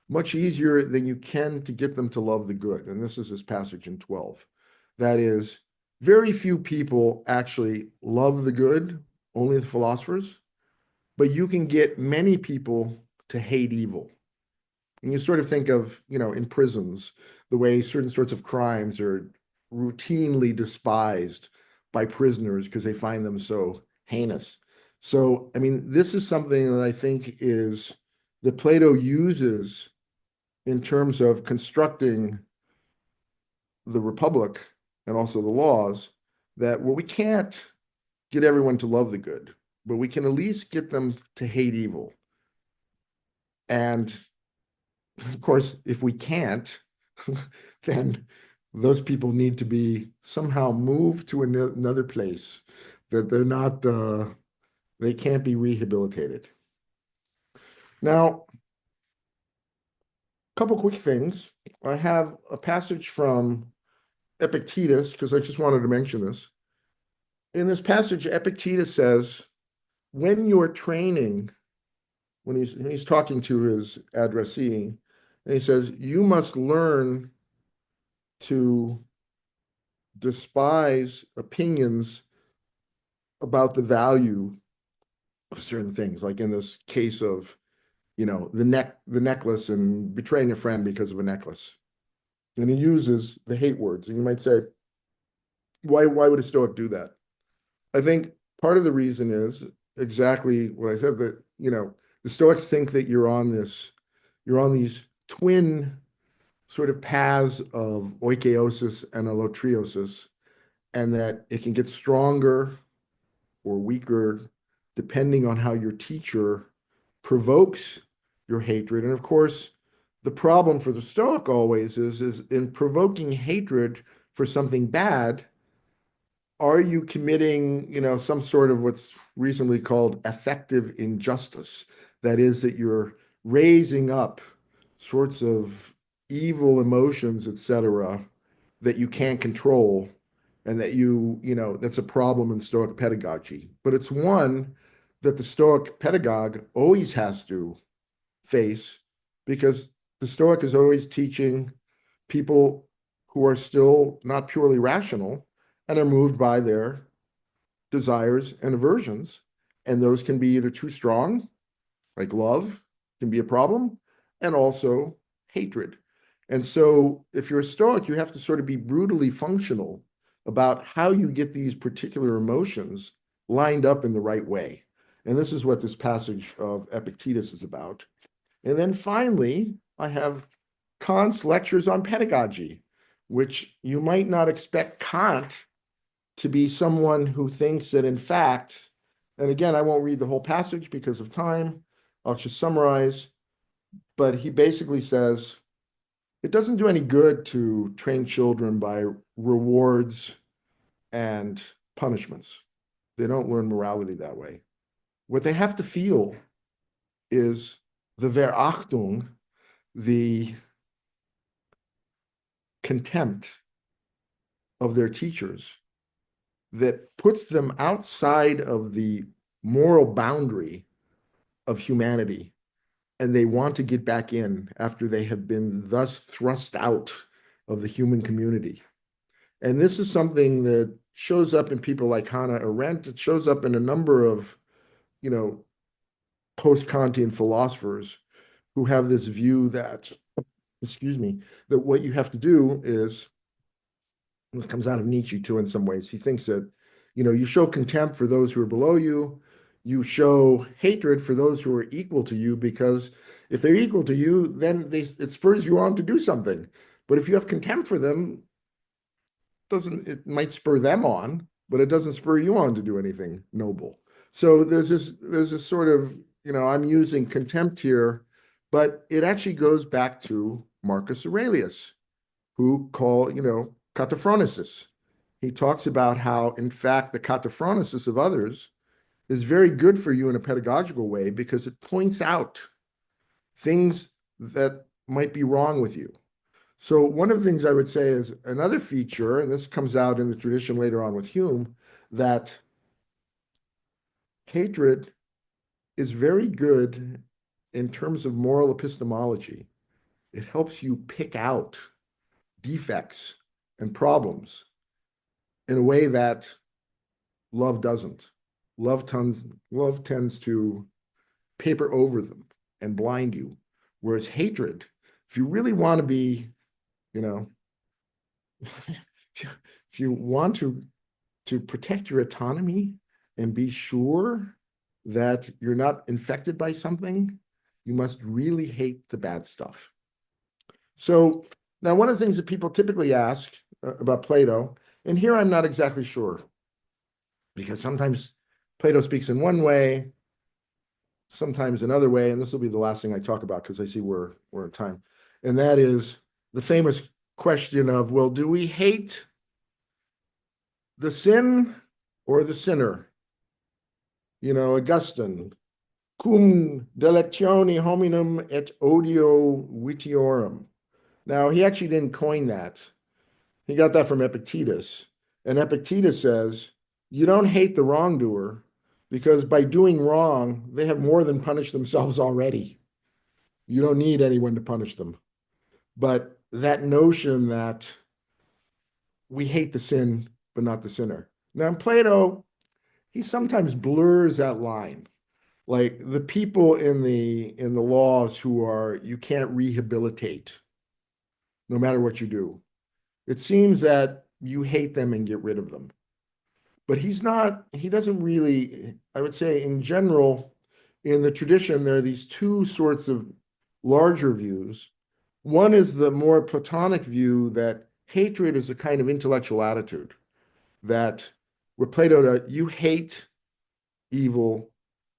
much easier than you can to get them to love the good. And this is his passage in 12. That is, very few people actually love the good, only the philosophers, but you can get many people to hate evil. And you sort of think of, in prisons, the way certain sorts of crimes are routinely despised by prisoners because they find them so heinous. So, I mean, this is something that I think that Plato uses in terms of constructing the Republic and also the laws, that we can't get everyone to love the good, but we can at least get them to hate evil. And of course, if we can't, then those people need to be somehow moved to another place, that they can't be rehabilitated. Now, a couple quick things. I have a passage from Epictetus, because I just wanted to mention this. In this passage, Epictetus says, when you're training, when he's talking to his addressee, and he says, you must learn to despise opinions about the value of certain things, like in this case of, the necklace and betraying a friend because of a necklace. And he uses the hate words. And you might say, why would a Stoic do that? I think part of the reason is exactly what I said, that, the Stoics think that you're on these twin sort of paths of oikeosis and alotriosis, and that it can get stronger or weaker depending on how your teacher provokes your hatred. And of course, the problem for the Stoic always is in provoking hatred for something bad, are you committing, some sort of what's recently called affective injustice? That is, that you're raising up sorts of evil emotions, etc., that you can't control, and that that's a problem in Stoic pedagogy. But it's one that the Stoic pedagogue always has to face, because the Stoic is always teaching people who are still not purely rational and are moved by their desires and aversions. And those can be either too strong, like love can be a problem, and also hatred. And so if you're a Stoic, you have to sort of be brutally functional about how you get these particular emotions lined up in the right way. And this is what this passage of Epictetus is about. And then finally, I have Kant's lectures on pedagogy, which you might not expect Kant to be someone who thinks that, in fact, and again, I won't read the whole passage because of time, I'll just summarize, but he basically says, it doesn't do any good to train children by rewards and punishments. They don't learn morality that way. What they have to feel is the Verachtung, the contempt of their teachers that puts them outside of the moral boundary of humanity, and they want to get back in after they have been thus thrust out of the human community. And this is something that shows up in people like Hannah Arendt. It shows up in a number of, post-Kantian philosophers who have this view that, that what you have to do is, it comes out of Nietzsche too in some ways. He thinks that, you show contempt for those who are below you, you show hatred for those who are equal to you, because if they're equal to you, then it spurs you on to do something. But if you have contempt for them, it might spur them on, but it doesn't spur you on to do anything noble. So there's this sort of, I'm using contempt here, but it actually goes back to Marcus Aurelius, who kataphronesis. He talks about how, in fact, the kataphronesis of others is very good for you in a pedagogical way, because it points out things that might be wrong with you. So one of the things I would say is another feature, and this comes out in the tradition later on with Hume, that hatred is very good in terms of moral epistemology. It helps you pick out defects and problems in a way that love doesn't. Love tends to paper over them and blind you. Whereas hatred, if you really want to be, if you want to protect your autonomy and be sure that you're not infected by something, you must really hate the bad stuff. So now one of the things that people typically ask about Plato, and here I'm not exactly sure, because sometimes Plato speaks in one way, sometimes another way, and this will be the last thing I talk about because I see we're at time. And that is the famous question of, well, do we hate the sin or the sinner? Augustine, cum delectione hominum et odio vitiorum. Now, he actually didn't coin that. He got that from Epictetus. And Epictetus says, you don't hate the wrongdoer, because by doing wrong, they have more than punished themselves already. You don't need anyone to punish them. But that notion that we hate the sin, but not the sinner. Now, in Plato, he sometimes blurs that line. Like the people in the laws who are, you can't rehabilitate no matter what you do. It seems that you hate them and get rid of them. But he doesn't really, I would say in general, in the tradition, there are these two sorts of larger views. One is the more Platonic view that hatred is a kind of intellectual attitude, that with Plato, you hate evil,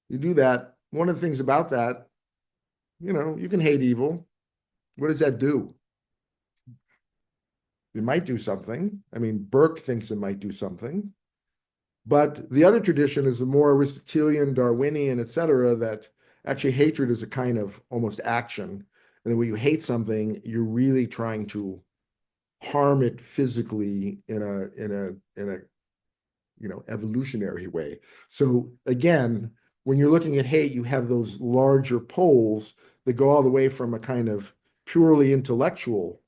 you do that. One of the things about that, you can hate evil. What does that do? It might do something. I mean, Burke thinks it might do something. But the other tradition is the more Aristotelian, Darwinian, et cetera, that actually hatred is a kind of almost action. And then when you hate something, you're really trying to harm it physically in a evolutionary way. So again, when you're looking at hate, you have those larger poles that go all the way from a kind of purely intellectual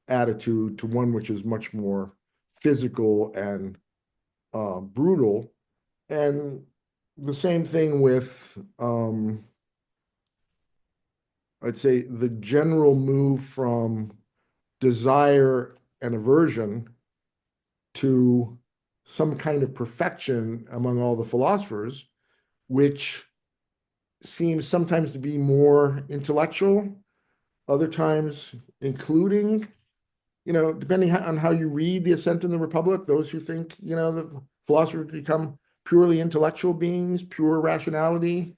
attitude to one which is much more physical and brutal. And the same thing with, I'd say, the general move from desire and aversion to some kind of perfection among all the philosophers, which seems sometimes to be more intellectual, other times including, depending on how you read The Ascent in the Republic, those who think, the philosophers become purely intellectual beings, pure rationality,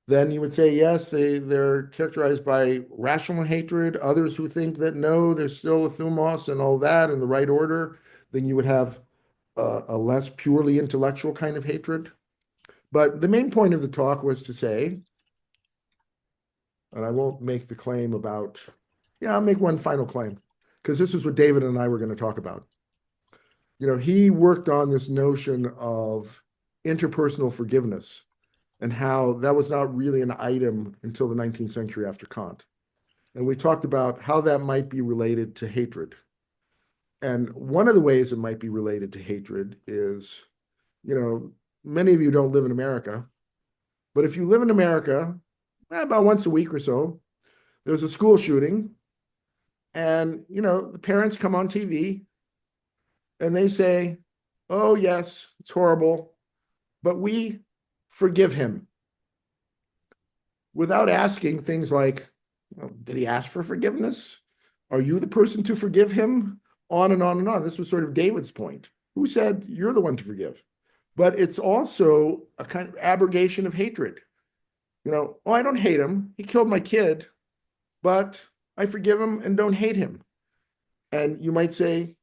then you would say, yes, they're characterized by rational hatred. Others who think that no, there's still a thumos and all that in the right order, then you would have a less purely intellectual kind of hatred. But the main point of the talk was to say, and I won't make the claim about, I'll make one final claim, because this is what David and I were going to talk about. He worked on this notion of interpersonal forgiveness and how that was not really an item until the 19th century after Kant. And we talked about how that might be related to hatred. And one of the ways it might be related to hatred is, many of you don't live in America, but if you live in America, about once a week or so, there's a school shooting, and, the parents come on TV and they say, oh, yes, it's horrible, but we forgive him, without asking things like, did he ask for forgiveness? Are you the person to forgive him? On and on and on. This was sort of David's point. Who said you're the one to forgive? But it's also a kind of abrogation of hatred. Oh, I don't hate him. He killed my kid, but I forgive him and don't hate him. And you might say,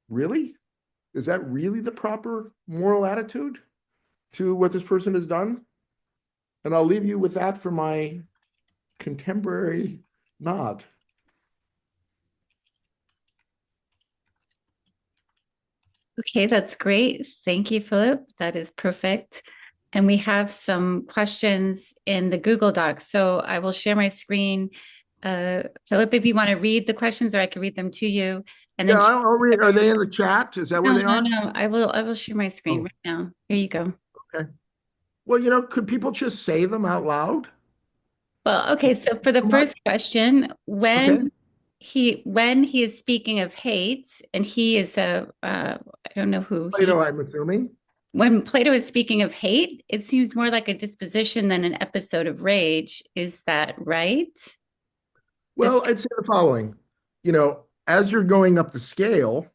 really? Is that really the proper moral attitude to what this person has done? And I'll leave you with that for my contemporary nod. Okay, that's great. Thank you, Philip. That is perfect. And we have some questions in the Google Docs. So I will share my screen. Philip, if you want to read the questions, or I can read them to you. And then I'll read. Are they in the chat? Is that where they are? No, I will share my screen right now. Here you go. Okay. Well, could people just say them out loud? Well, okay. So for the first question, when he is speaking of hate, and he is I don't know who Plato, I'm assuming. When Plato is speaking of hate, it seems more like a disposition than an episode of rage. Is that right? Well, I'd say the following. As you're going up the scale,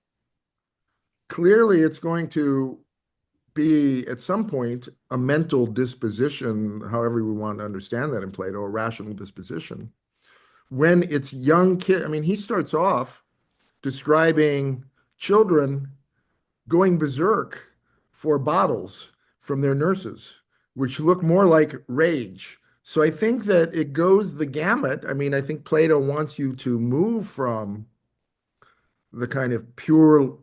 clearly it's going to be at some point a mental disposition, however we want to understand that in Plato, a rational disposition. When it's young kid, he starts off describing children going berserk for bottles from their nurses, which look more like rage. So I think that it goes the gamut. I think Plato wants you to move from the kind of pure,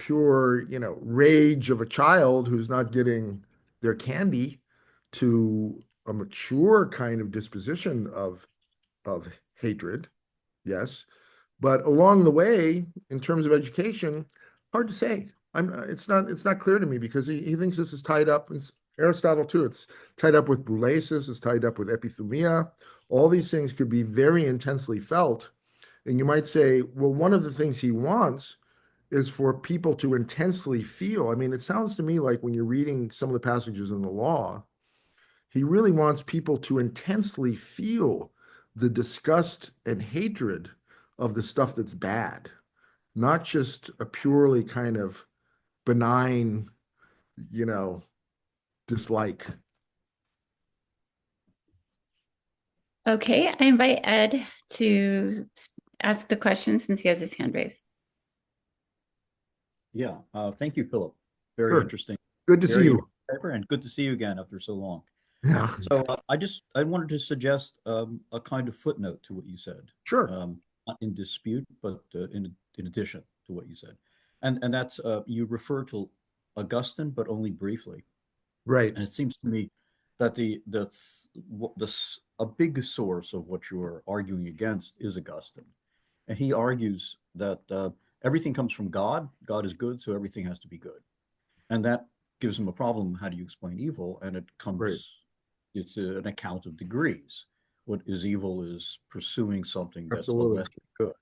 rage of a child who's not getting their candy to a mature kind of disposition of hatred. Yes. But along the way, in terms of education, hard to say. It's not clear to me, because he thinks this is tied up, in Aristotle too, it's tied up with boulesis, it's tied up with epithumia. All these things could be very intensely felt. And you might say, well, one of the things he wants is for people to intensely feel. It sounds to me like when you're reading some of the passages in the law, he really wants people to intensely feel the disgust and hatred of the stuff that's bad, not just a purely kind of benign, dislike. Okay, I invite Ed to ask the question since he has his hand raised. Yeah, thank you, Philip. Very interesting. Good to see you. And good to see you again after so long. Yeah. So I wanted to suggest a kind of footnote to what you said. Sure. not in dispute, but in addition to what you said. And that's, you refer to Augustine, but only briefly. Right. And it seems to me that a big source of what you're arguing against is Augustine. And he argues that everything comes from God. God is good, so everything has to be good. And that gives him a problem. How do you explain evil? And Right. it's an account of degrees. What is evil is pursuing something that's a Absolutely. lesser good.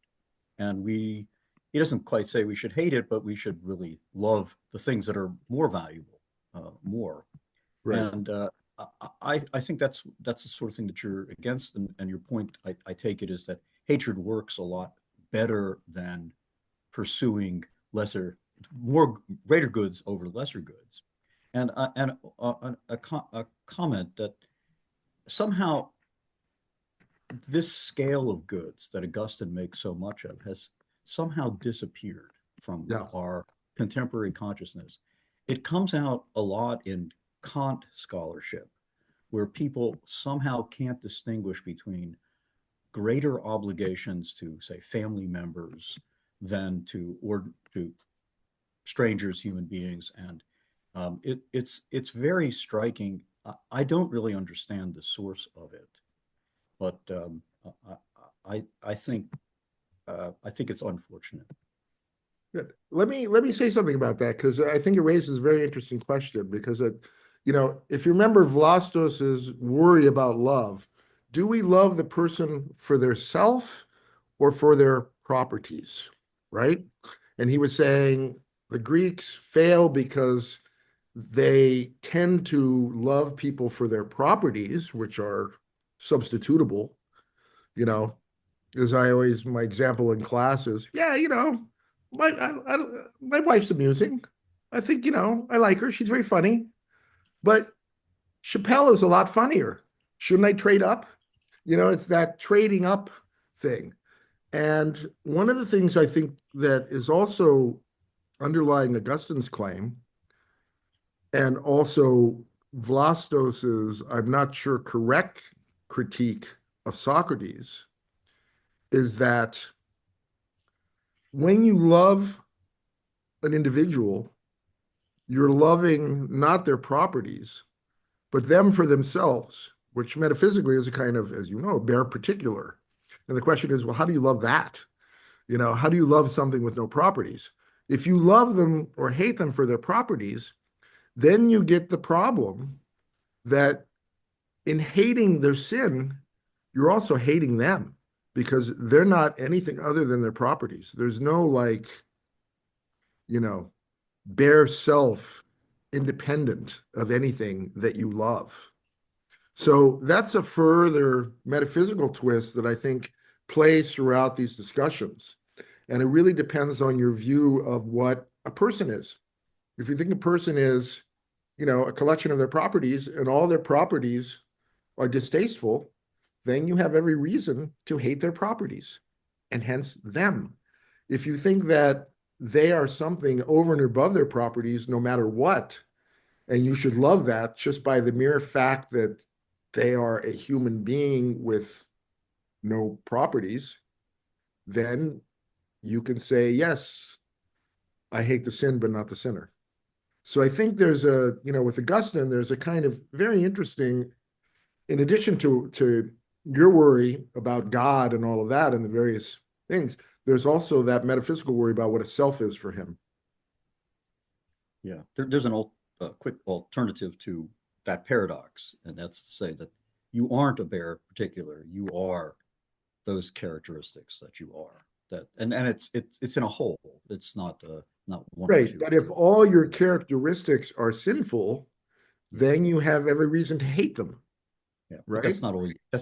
And he doesn't quite say we should hate it, but we should really love the things that are more valuable, more. Right. And I think that's the sort of thing that you're against. And your point, I take it, is that hatred works a lot better than pursuing greater goods over lesser goods. And a comment that somehow this scale of goods that Augustine makes so much of has somehow disappeared from Yeah. our contemporary consciousness. It comes out a lot in Kant scholarship, where people somehow can't distinguish between greater obligations to, say, family members than to strangers, human beings, and it's very striking. I don't really understand the source of it, but I think it's unfortunate. Good. Let me say something about that, because I think it raises a very interesting question. Because if you remember Vlastos's worry about love, do we love the person for their self or for their properties, right? And he was saying the Greeks fail because they tend to love people for their properties, which are substitutable. As my example in class is, my wife's amusing. I think, I like her. She's very funny. But Chappelle is a lot funnier. Shouldn't I trade up? It's that trading up thing. And one of the things I think that is also underlying Augustine's claim, and also Vlastos's, I'm not sure, correct critique of Socrates, is that when you love an individual, you're loving not their properties, but them for themselves, which metaphysically is a kind of, as you know, bare particular. And the question is, well, how do you love that? How do you love something with no properties? If you love them or hate them for their properties, then you get the problem that in hating their sin, you're also hating them, because they're not anything other than their properties. There's no bare self independent of anything that you love. So that's a further metaphysical twist that I think plays throughout these discussions. And it really depends on your view of what a person is. If you think a person is, a collection of their properties, and all their properties are distasteful, then you have every reason to hate their properties, and hence them. If you think that they are something over and above their properties, no matter what, and you should love that just by the mere fact that they are a human being with no properties, then you can say, yes, I hate the sin, but not the sinner. So I think there's with Augustine, there's a kind of very interesting, in addition to your worry about God and all of that and the various things, there's also that metaphysical worry about what a self is for him. Yeah, there's an quick alternative to that paradox, and that's to say that you aren't a bare particular. You are those characteristics that you are. And it's in a whole. It's not one or Right, two. but if all your characteristics are sinful, then you have every reason to hate them. Yeah, right? But that's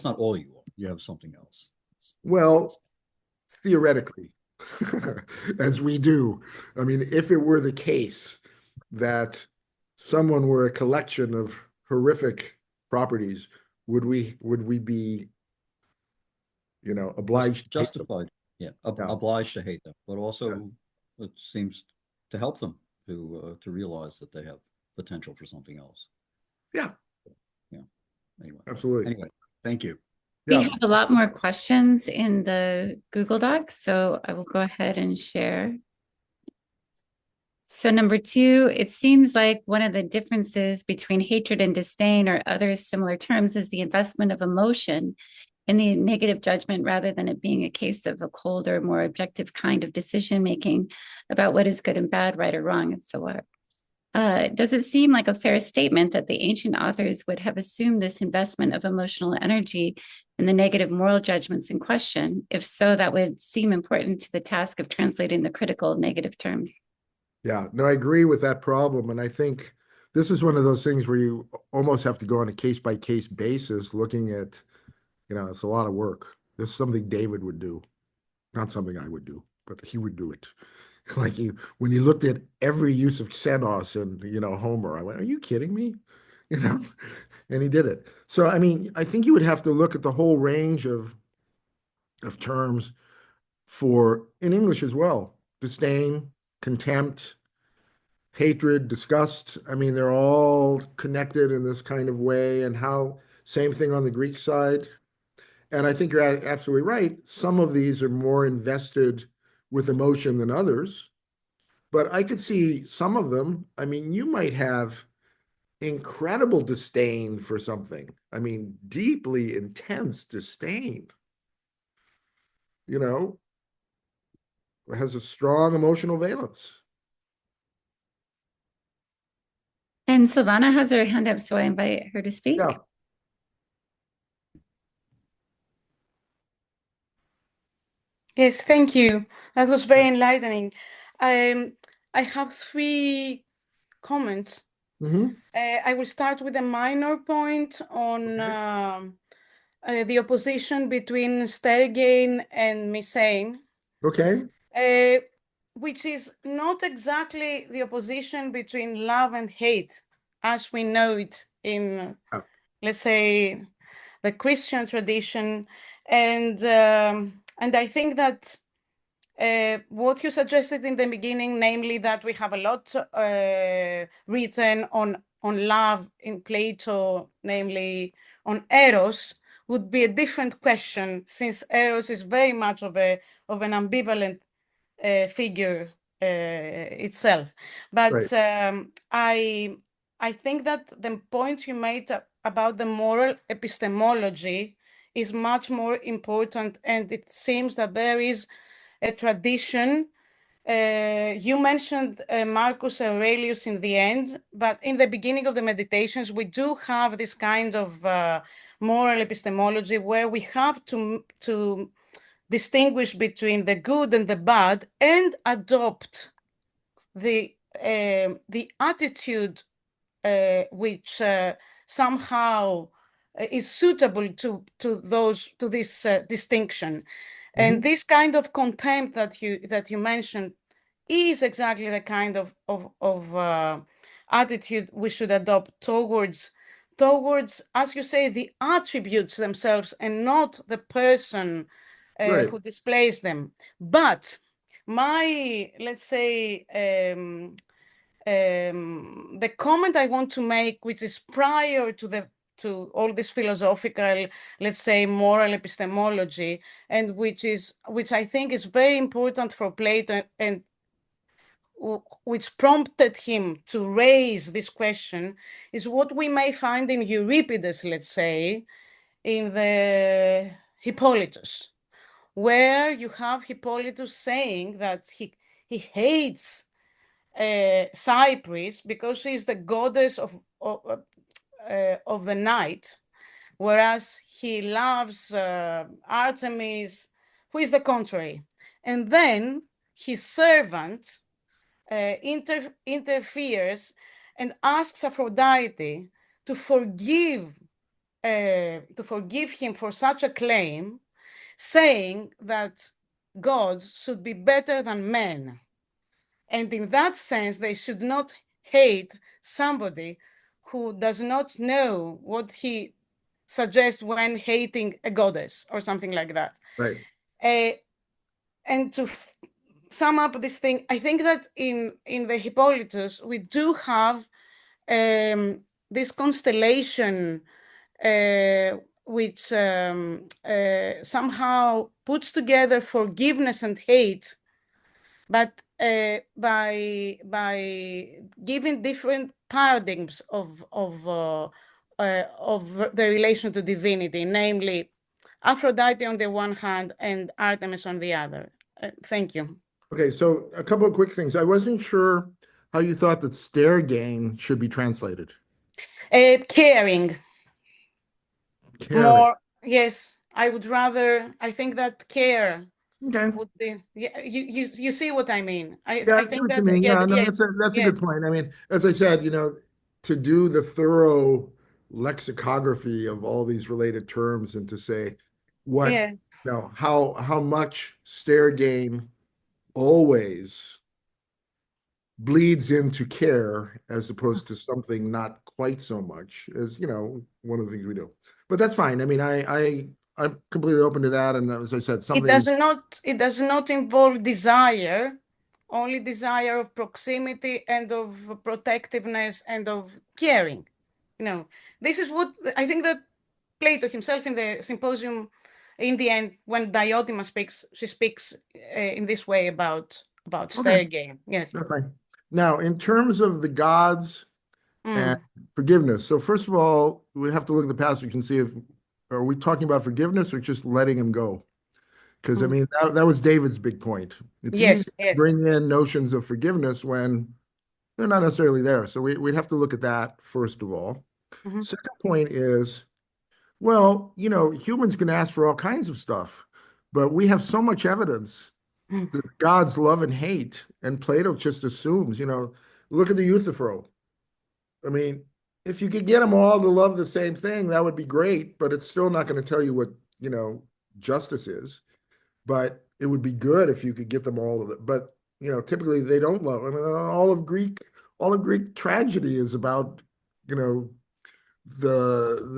not all you are. You have something else. Well, theoretically, as we do. I mean, if it were the case that someone were a collection of horrific properties, would we be, obliged to hate them? Justified. Yeah, Yeah. obliged to hate them, but also it seems to help them to realize that they have potential for something else. Yeah, Yeah. Anyway. absolutely. Anyway, thank you. We Yeah. have a lot more questions in the Google Doc, so I will go ahead and share. So number 2, it seems like one of the differences between hatred and disdain or other similar terms is the investment of emotion in the negative judgment rather than it being a case of a colder, more objective kind of decision making about what is good and bad, right or wrong, and so on. Does it seem like a fair statement that the ancient authors would have assumed this investment of emotional energy in the negative moral judgments in question? If so, that would seem important to the task of translating the critical negative terms. Yeah, no, I agree with that problem. And I think this is one of those things where you almost have to go on a case-by-case basis, looking at, it's a lot of work. This is something David would do, not something I would do, but he would do it. Like when he looked at every use of xenos and, Homer, I went, are you kidding me? And he did it. So, I mean, I think you would have to look at the whole range of terms in English as well. Disdain, contempt, hatred, disgust. I mean, they're all connected in this kind of way. And same thing on the Greek side. And I think you're absolutely right. Some of these are more invested with emotion than others. But I could see some of them. I mean, you might have incredible disdain for something. I mean, deeply intense disdain. It has a strong emotional valence. And Silvana has her hand up, so I invite her to speak. Yeah. Yes, thank you. That was very enlightening. I have 3 comments. I will start with a minor point on the opposition between Stergain and Misane. Okay. Which is not exactly the opposition between love and hate, as we know it in, let's say, the Christian tradition. And I think that what you suggested in the beginning, namely that we have a lot written on love in Plato, namely on Eros, would be a different question, since Eros is very much of an ambivalent figure itself. But right. I think that the point you made about the moral epistemology is much more important, and it seems that there is a tradition. You mentioned Marcus Aurelius in the end, but in the beginning of the Meditations, we do have this kind of moral epistemology where we have to distinguish between the good and the bad and adopt the attitude which somehow is suitable to this distinction. And this kind of contempt that you mentioned is exactly the kind of attitude we should adopt towards, as you say, the attributes themselves and not the person who displays them. But my, let's say, the comment I want to make, which is prior to all this philosophical, let's say, moral epistemology, and which I think is very important for Plato, and which prompted him to raise this question, is what we may find in Euripides, let's say, in the Hippolytus, where you have Hippolytus saying that he hates Cypris because she is the goddess of the night, whereas he loves Artemis, who is the contrary. And then his servant interferes and asks Aphrodite to forgive him for such a claim, saying that gods should be better than men. And in that sense, they should not hate somebody who does not know what he suggests when hating a goddess or something like that. Right. And to sum up this thing, I think that in the Hippolytus, we do have this constellation somehow puts together forgiveness and hate, but by giving different paradigms of the relation to divinity, namely Aphrodite on the one hand and Artemis on the other. Thank you. Okay, so a couple of quick things. I wasn't sure how you thought that stare gain should be translated. Caring. Caring. More, yes, I would rather, I think that care Okay. would be, yeah, you see what I mean? I I see think what that, you mean. yeah, Yeah, no, yes, that's a yes, good point. I mean, as I said, to do the thorough lexicography of all these related terms and to say what, yeah. how much stare gain always bleeds into care as opposed to something not quite so much is, one of the things we do. But that's fine. I mean, I'm completely open to that. And as I said, It does not involve desire, only desire of proximity and of protectiveness and of caring. This is what I think that Plato himself in the symposium, in the end, when Diotima speaks, she speaks in this way about stare gain. Yes. That's fine. Now, in terms of the gods and Mm. forgiveness. So first of all, we have to look at the passage and see if are we talking about forgiveness or just letting him go? Because I mean, that was David's big point. It's easy to Yes. bring in notions of forgiveness when they're not necessarily there. So we'd have to look at that first of all. Mhm. Second point is, well, humans can ask for all kinds of stuff, but we have so much evidence that God's love and hate, and Plato just assumes, look at the Euthyphro. I mean, if you could get them all to love the same thing, that would be great, but it's still not going to tell you what, justice is. But it would be good if you could get them all to it. But, typically they don't love. I mean, all of Greek tragedy is about, the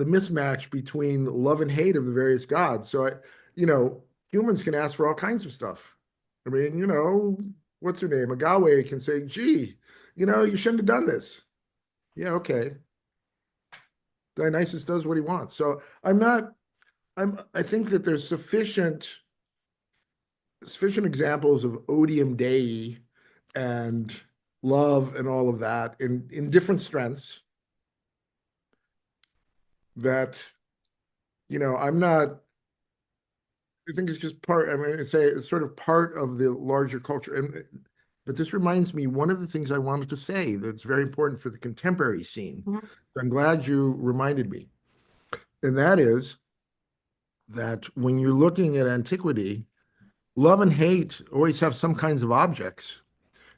mismatch between love and hate of the various gods. So humans can ask for all kinds of stuff. I mean, what's her name? Agawe can say, gee, you shouldn't have done this. Yeah, okay. Dionysus does what he wants. So I think that there's sufficient examples of odium Dei and love and all of that in different strengths that, I think it's just it's sort of part of the larger culture. But this reminds me, one of the things I wanted to say that's very important for the contemporary scene. Mhm. I'm glad you reminded me. And that is that when you're looking at antiquity, love and hate always have some kinds of objects,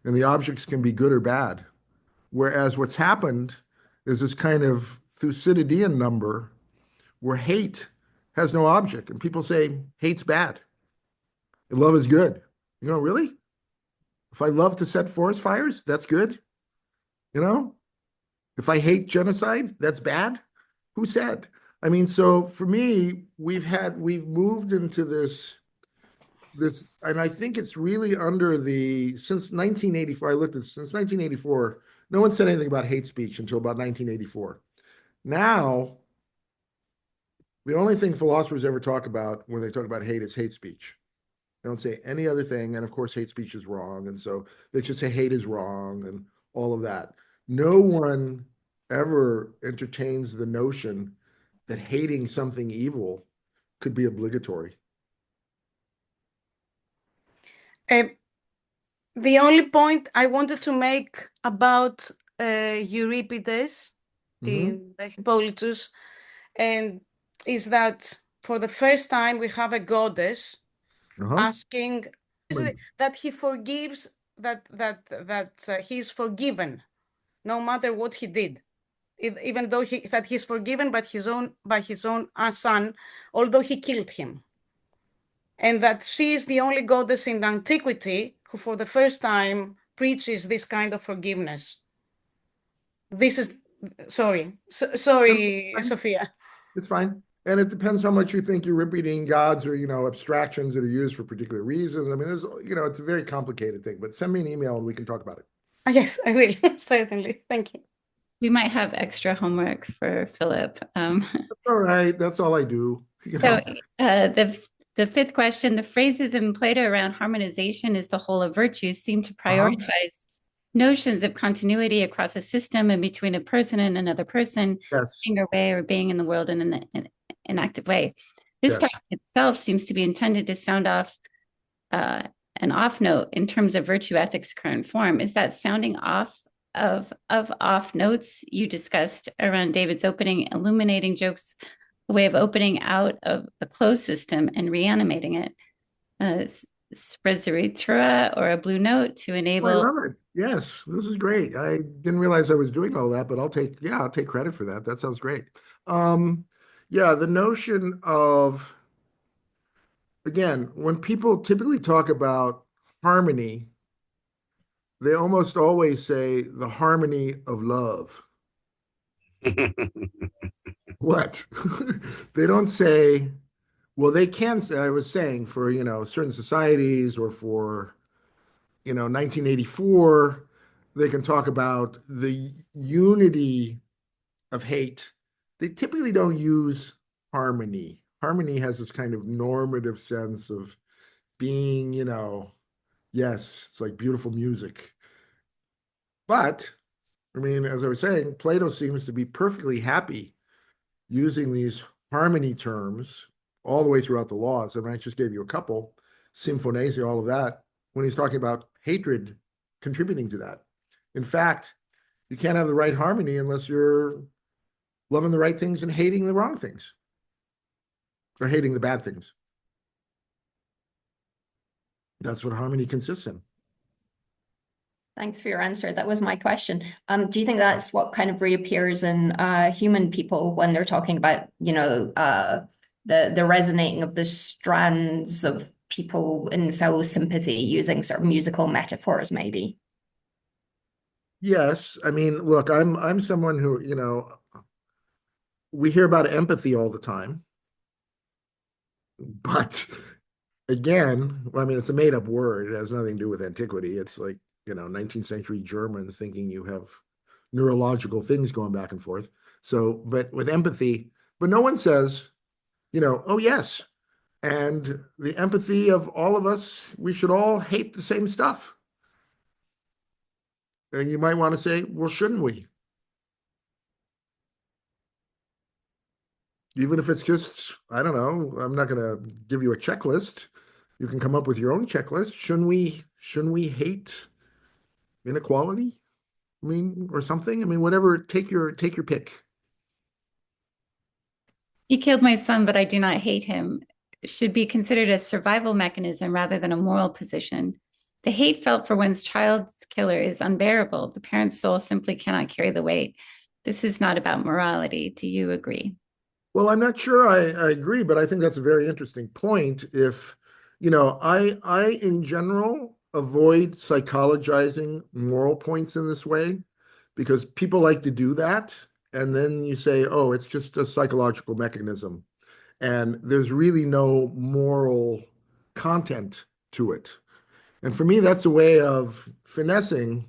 and the objects can be good or bad. Whereas what's happened is this kind of Thucydidean number where hate has no object, and people say hate's bad, and love is good. Really? If I love to set forest fires, that's good. If I hate genocide, that's bad. Who said? I mean, so for me, we've moved into this, and I think it's really since 1984, I looked at this, since 1984, no one said anything about hate speech until about 1984. Now, the only thing philosophers ever talk about when they talk about hate is hate speech. They don't say any other thing. And of course, hate speech is wrong. And so they just say hate is wrong and all of that. No one ever entertains the notion that hating something evil could be obligatory. The only point I wanted to make about Euripides in the Hippolytus, and is that for the first time we have a goddess asking that he forgives, that he's forgiven no matter what he did, even though that he's forgiven by his own son, although he killed him. And that she is the only goddess in antiquity who for the first time preaches this kind of forgiveness. This is, sorry, Sophia. It's fine. And it depends how much you think you're repeating gods or, abstractions that are used for particular reasons. I mean, it's a very complicated thing, but send me an email and we can talk about it. Yes, I will, certainly. Thank you. We might have extra homework for Philip. All right, that's all I do. So the fifth question, the phrases in Plato around harmonization is the whole of virtues seem to prioritize notions of continuity across a system and between a person and another person, Yes. being away or being in the world in an active way. This topic itself seems to be intended to sound off an off note in terms of virtue ethics current form. Is that sounding off of off notes you discussed around David's opening, illuminating jokes, a way of opening out of a closed system and reanimating it? Sprezzatura or a blue note to enable. I love it. Yes, this is great. I didn't realize I was doing all that, but I'll take credit for that. That sounds great. Yeah, the notion of, again, when people typically talk about harmony, they almost always say the harmony of love. What? They don't say, well, they can say, I was saying for, certain societies or for, 1984, they can talk about the unity of hate. They typically don't use harmony. Harmony has this kind of normative sense of being, yes, it's like beautiful music. But, I mean, as I was saying, Plato seems to be perfectly happy using these harmony terms all the way throughout the laws. I mean, I just gave you a couple, symphonesia, all of that, when he's talking about hatred contributing to that. In fact, you can't have the right harmony unless you're loving the right things and hating the wrong things, or hating the bad things. That's what harmony consists in. Thanks for your answer. That was my question. Do you think that's what kind of reappears in human people when they're talking about, the resonating of the strands of people in fellow sympathy using sort of musical metaphors, maybe? Yes. I mean, look, I'm someone who, we hear about empathy all the time. But again, I mean, it's a made-up word. It has nothing to do with antiquity. It's like, 19th century Germans thinking you have neurological things going back and forth. So, but with empathy, but no one says, oh, yes. And the empathy of all of us, we should all hate the same stuff. And you might want to say, well, shouldn't we? Even if it's just, I don't know, I'm not going to give you a checklist. You can come up with your own checklist. Shouldn't we hate inequality? I mean, or something? I mean, whatever, take your pick. He killed my son, but I do not hate him. Should be considered a survival mechanism rather than a moral position. The hate felt for one's child's killer is unbearable. The parent's soul simply cannot carry the weight. This is not about morality. Do you agree? Well, I'm not sure I agree, but I think that's a very interesting point. If, I in general avoid psychologizing moral points in this way because people like to do that. And then you say, oh, it's just a psychological mechanism. And there's really no moral content to it. And for me, that's a way of finessing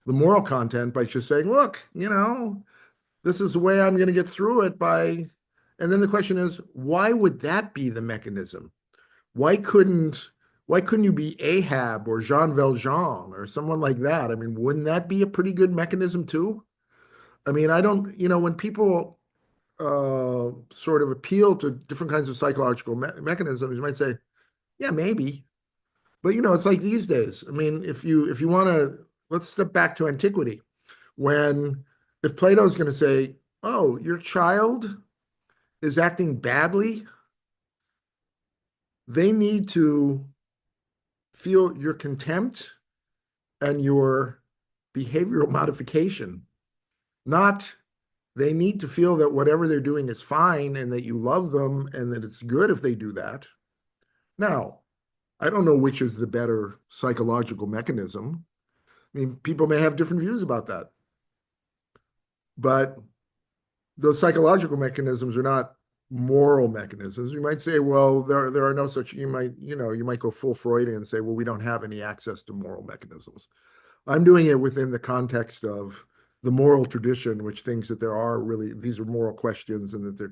the moral content by just saying, look, this is the way I'm going to get through it by. And then the question is, why would that be the mechanism? Why couldn't you be Ahab or Jean Valjean or someone like that? I mean, wouldn't that be a pretty good mechanism too? I mean, I don't, when people sort of appeal to different kinds of psychological mechanisms, you might say, yeah, maybe. But, it's like these days. I mean, if you want to, let's step back to antiquity. If Plato's going to say, oh, your child is acting badly, they need to feel your contempt and your behavioral modification. Not, they need to feel that whatever they're doing is fine and that you love them and that it's good if they do that. Now, I don't know which is the better psychological mechanism. I mean, people may have different views about that. But those psychological mechanisms are not moral mechanisms. You might say, well, there are no such, you might go full Freudian and say, well, we don't have any access to moral mechanisms. I'm doing it within the context of the moral tradition, which thinks that there are really, these are moral questions and that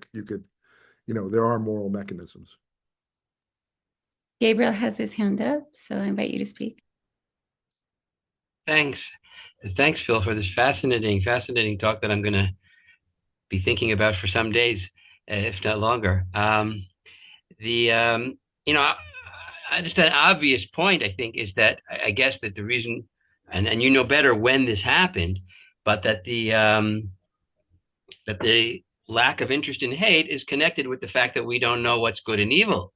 there are moral mechanisms. Gabriel has his hand up, so I invite you to speak. Thanks. Thanks, Phil, for this fascinating talk that I'm going to be thinking about for some days, if not longer. Just an obvious point, I think, is that I guess that the reason, and you know better when this happened, but that the lack of interest in hate is connected with the fact that we don't know what's good and evil.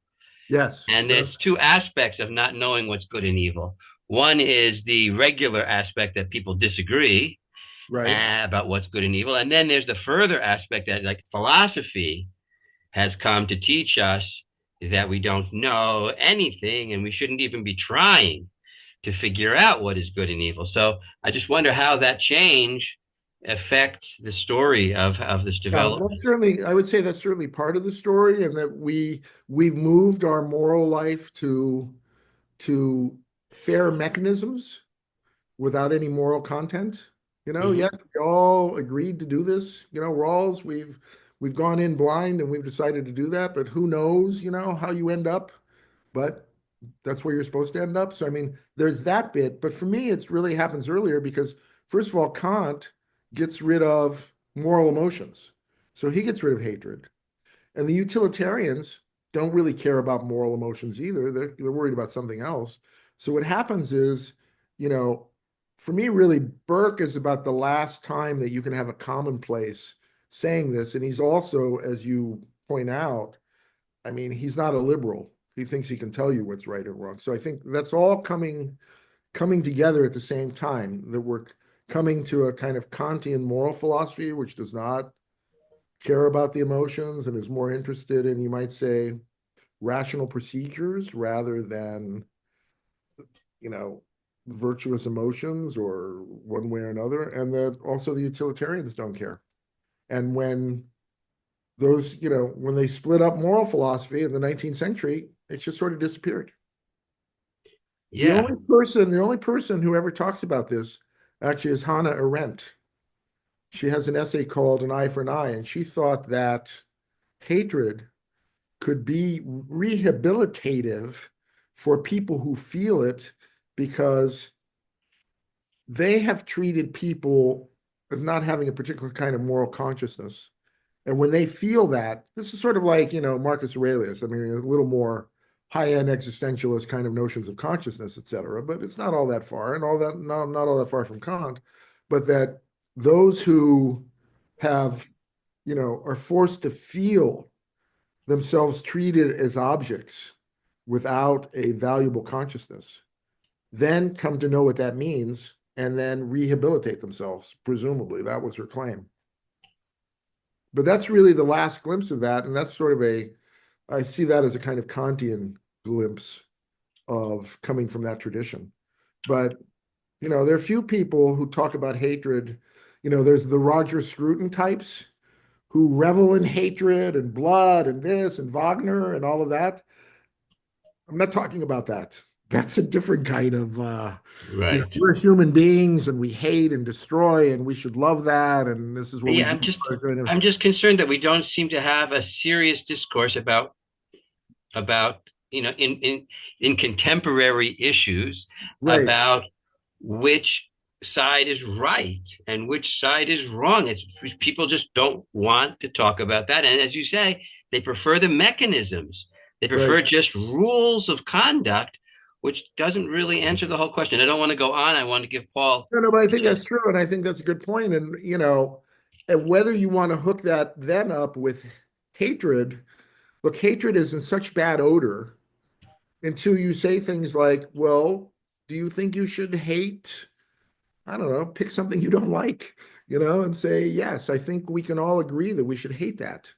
Yes. And there's two aspects of not knowing what's good and evil. One is the regular aspect that people disagree about what's good and evil. And then there's the further aspect that, like, philosophy has come to teach us that we don't know anything and we shouldn't even be trying to figure out what is good and evil. So I just wonder how that change affects the story of this development. That's certainly, I would say that's certainly part of the story, and that we've moved our moral life to fair mechanisms without any moral content. Yes, we all agreed to do this. Rawls, we've gone in blind and we've decided to do that, but who knows, how you end up. But that's where you're supposed to end up. So, I mean, there's that bit. But for me, it really happens earlier because, first of all, Kant gets rid of moral emotions. So he gets rid of hatred. And the utilitarians don't really care about moral emotions either. They're worried about something else. So what happens is, for me, really, Burke is about the last time that you can have a commonplace saying this. And he's also, as you point out, I mean, he's not a liberal. He thinks he can tell you what's right or wrong. So I think that's all coming together at the same time, that we're coming to a kind of Kantian moral philosophy, which does not care about the emotions and is more interested in, you might say, rational procedures rather than, virtuous emotions or one way or another. And that also the utilitarians don't care. And when those, when they split up moral philosophy in the 19th century, it just sort of disappeared. Yeah. The only person who ever talks about this actually is Hannah Arendt. She has an essay called An Eye for an Eye, and she thought that hatred could be rehabilitative for people who feel it because they have treated people as not having a particular kind of moral consciousness. And when they feel that, this is sort of like, Marcus Aurelius. I mean, a little more high-end existentialist kind of notions of consciousness, et cetera, but it's not all that far, and not all that far from Kant, but that those who have, are forced to feel themselves treated as objects without a valuable consciousness, then come to know what that means and then rehabilitate themselves, presumably. That was her claim. But that's really the last glimpse of that, and that's sort of I see that as a kind of Kantian glimpse of coming from that tradition. But, there are few people who talk about hatred. There's the Roger Scruton types who revel in hatred and blood and this and Wagner and all of that. I'm not talking about that. That's a different kind of, right. We're human beings and we hate and destroy and we should love that. And this is what I'm just concerned that we don't seem to have a serious discourse about in contemporary issues about which side is right and which side is wrong. It's people just don't want to talk about that. And as you say, they prefer the mechanisms. They prefer just rules of conduct, which doesn't really answer the whole question. I don't want to go on. I want to give Paul. No, but I think that's true. And I think that's a good point. And, and whether you want to hook that then up with hatred, look, hatred is in such bad odor until you say things like, well, do you think you should hate? I don't know, pick something you don't like, and say, yes, I think we can all agree that we should hate that.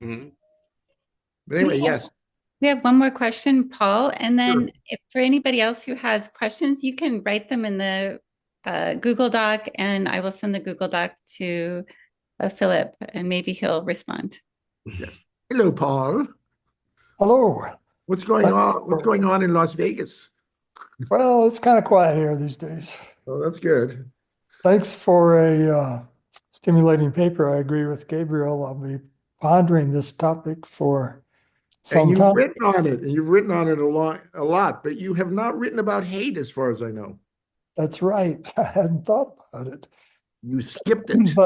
Mm-hmm. But anyway, yes. We have one more question, Paul. And then for anybody else who has questions, you can write them in the Google Doc, and I will send the Google Doc to Philip, and maybe he'll respond. Yes. Hello, Paul. Hello. What's going on? What's going on in Las Vegas? Well, it's kind of quiet here these days. Oh, that's good. Thanks for a stimulating paper. I agree with Gabriel. I'll be pondering this topic for some And time. you've written on it, and you've written on it a lot, but you have not written about hate, as far as I know. That's right. I hadn't thought about it. You skipped it.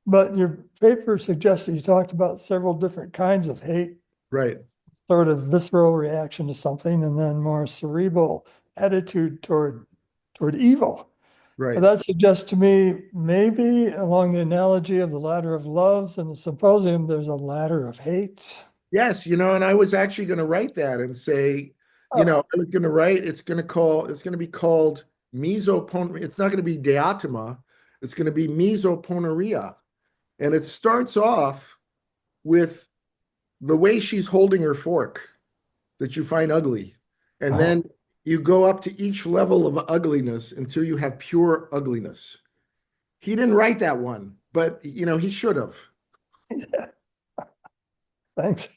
But your paper suggested you talked about several different kinds of hate, Right. sort of visceral reaction to something, and then more cerebral attitude toward evil. Right. That suggests to me maybe along the analogy of the ladder of loves and the symposium, there's a ladder of hates. Yes, and I was actually going to write that and say, I was going to write, it's going to be called mesoponeria. It's not going to be diatema. It's going to be mesoponeria. And it starts off with the way she's holding her fork that you find ugly. And then you go up to each level of ugliness until you have pure ugliness. He didn't write that one, but he should have. Yeah. Thanks.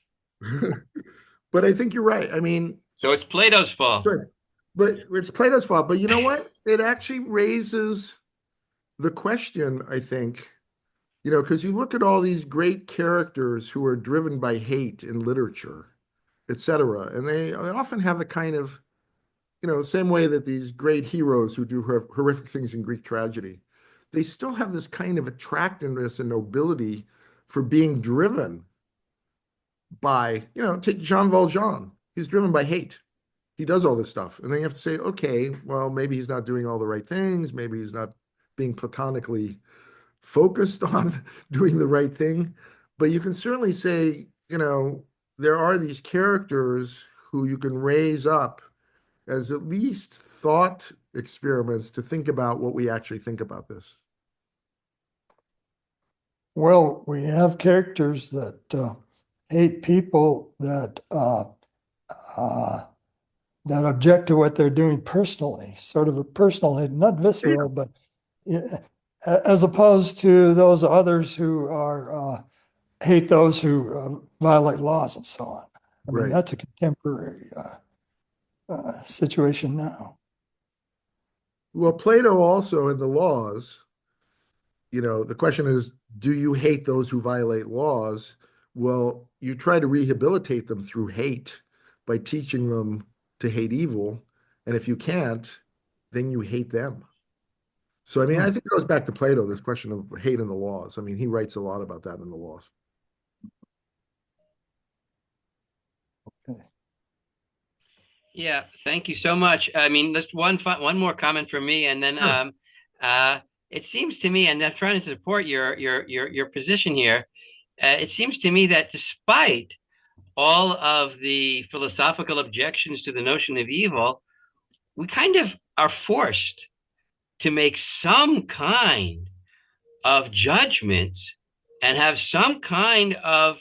But I think you're right. I mean, so it's Plato's fault. Sure. But it's Plato's fault. But you know what? It actually raises the question, I think, because you look at all these great characters who are driven by hate in literature, etc., and they often have a kind of, same way that these great heroes who do horrific things in Greek tragedy, they still have this kind of attractiveness and nobility for being driven by, take Jean Valjean. He's driven by hate. He does all this stuff. And then you have to say, okay, well, maybe he's not doing all the right things. Maybe he's not being platonically focused on doing the right thing. But you can certainly say, there are these characters who you can raise up as at least thought experiments to think about what we actually think about this. Well, we have characters that hate people that object to what they're doing personally, sort of a personal hate, not visceral, but as opposed to those others who are hate those who violate laws and so on. I mean, that's a contemporary situation now. Well, Plato also in the laws, the question is, do you hate those who violate laws? Well, you try to rehabilitate them through hate by teaching them to hate evil. And if you can't, then you hate them. So, I mean, I think it goes back to Plato, this question of hate in the laws. I mean, he writes a lot about that in the laws. Okay. Yeah, thank you so much. I mean, just one more comment from me, and then it seems to me, and I'm trying to support your position here. It seems to me that despite all of the philosophical objections to the notion of evil, we kind of are forced to make some kind of judgments and have some kind of,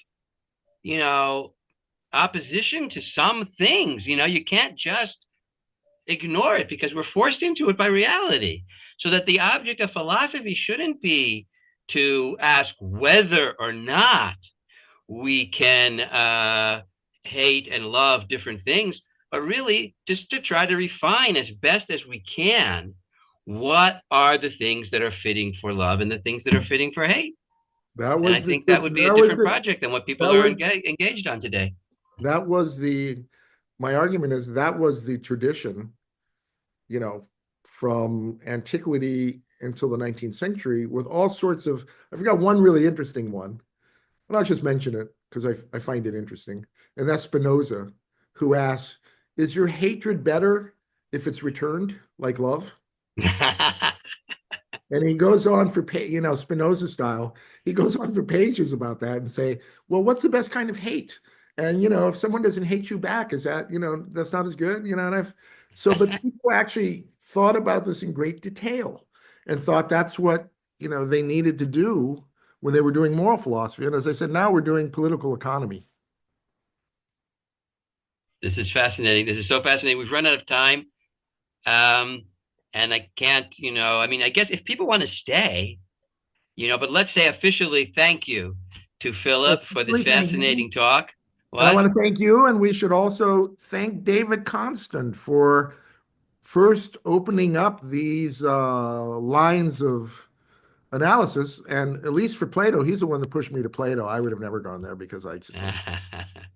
opposition to some things. You can't just ignore it because we're forced into it by reality. So that the object of philosophy shouldn't be to ask whether or not we can hate and love different things, but really just to try to refine as best as we can what are the things that are fitting for love and the things that are fitting for hate. And I think that would be a different project than what people are engaged on today. That was my argument is that was the tradition, from antiquity until the 19th century with all sorts of, I forgot one really interesting one, and I'll just mention it because I find it interesting. And that's Spinoza, who asks, is your hatred better if it's returned like love? And he goes on for, Spinoza style, he goes on for pages about that and say, well, what's the best kind of hate? And, if someone doesn't hate you back, is that, that's not as good, and but people actually thought about this in great detail and thought that's what, they needed to do when they were doing moral philosophy. And as I said, now we're doing political economy. This is fascinating. This is so fascinating. We've run out of time. And I can't, I guess if people want to stay, but let's say officially thank you to Phillip for this fascinating talk. I want to thank you, and we should also thank David Konstan for first opening up these lines of analysis. And at least for Plato, he's the one that pushed me to Plato. I would have never gone there because I just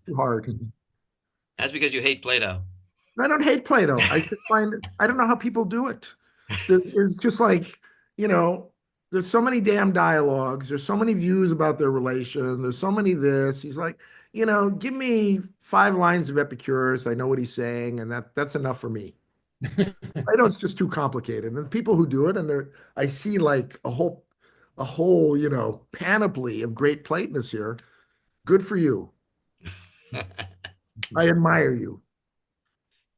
too hard. That's because you hate Plato. I don't hate Plato. I just find I don't know how people do it. It's just like, there's so many damn dialogues. There's so many views about their relation. There's so many this. He's like, give me 5 lines of Epicurus. I know what he's saying, and that's enough for me. I know it's just too complicated. And the people who do it, and I see like a whole, panoply of great Platonists here. Good for you. I admire you.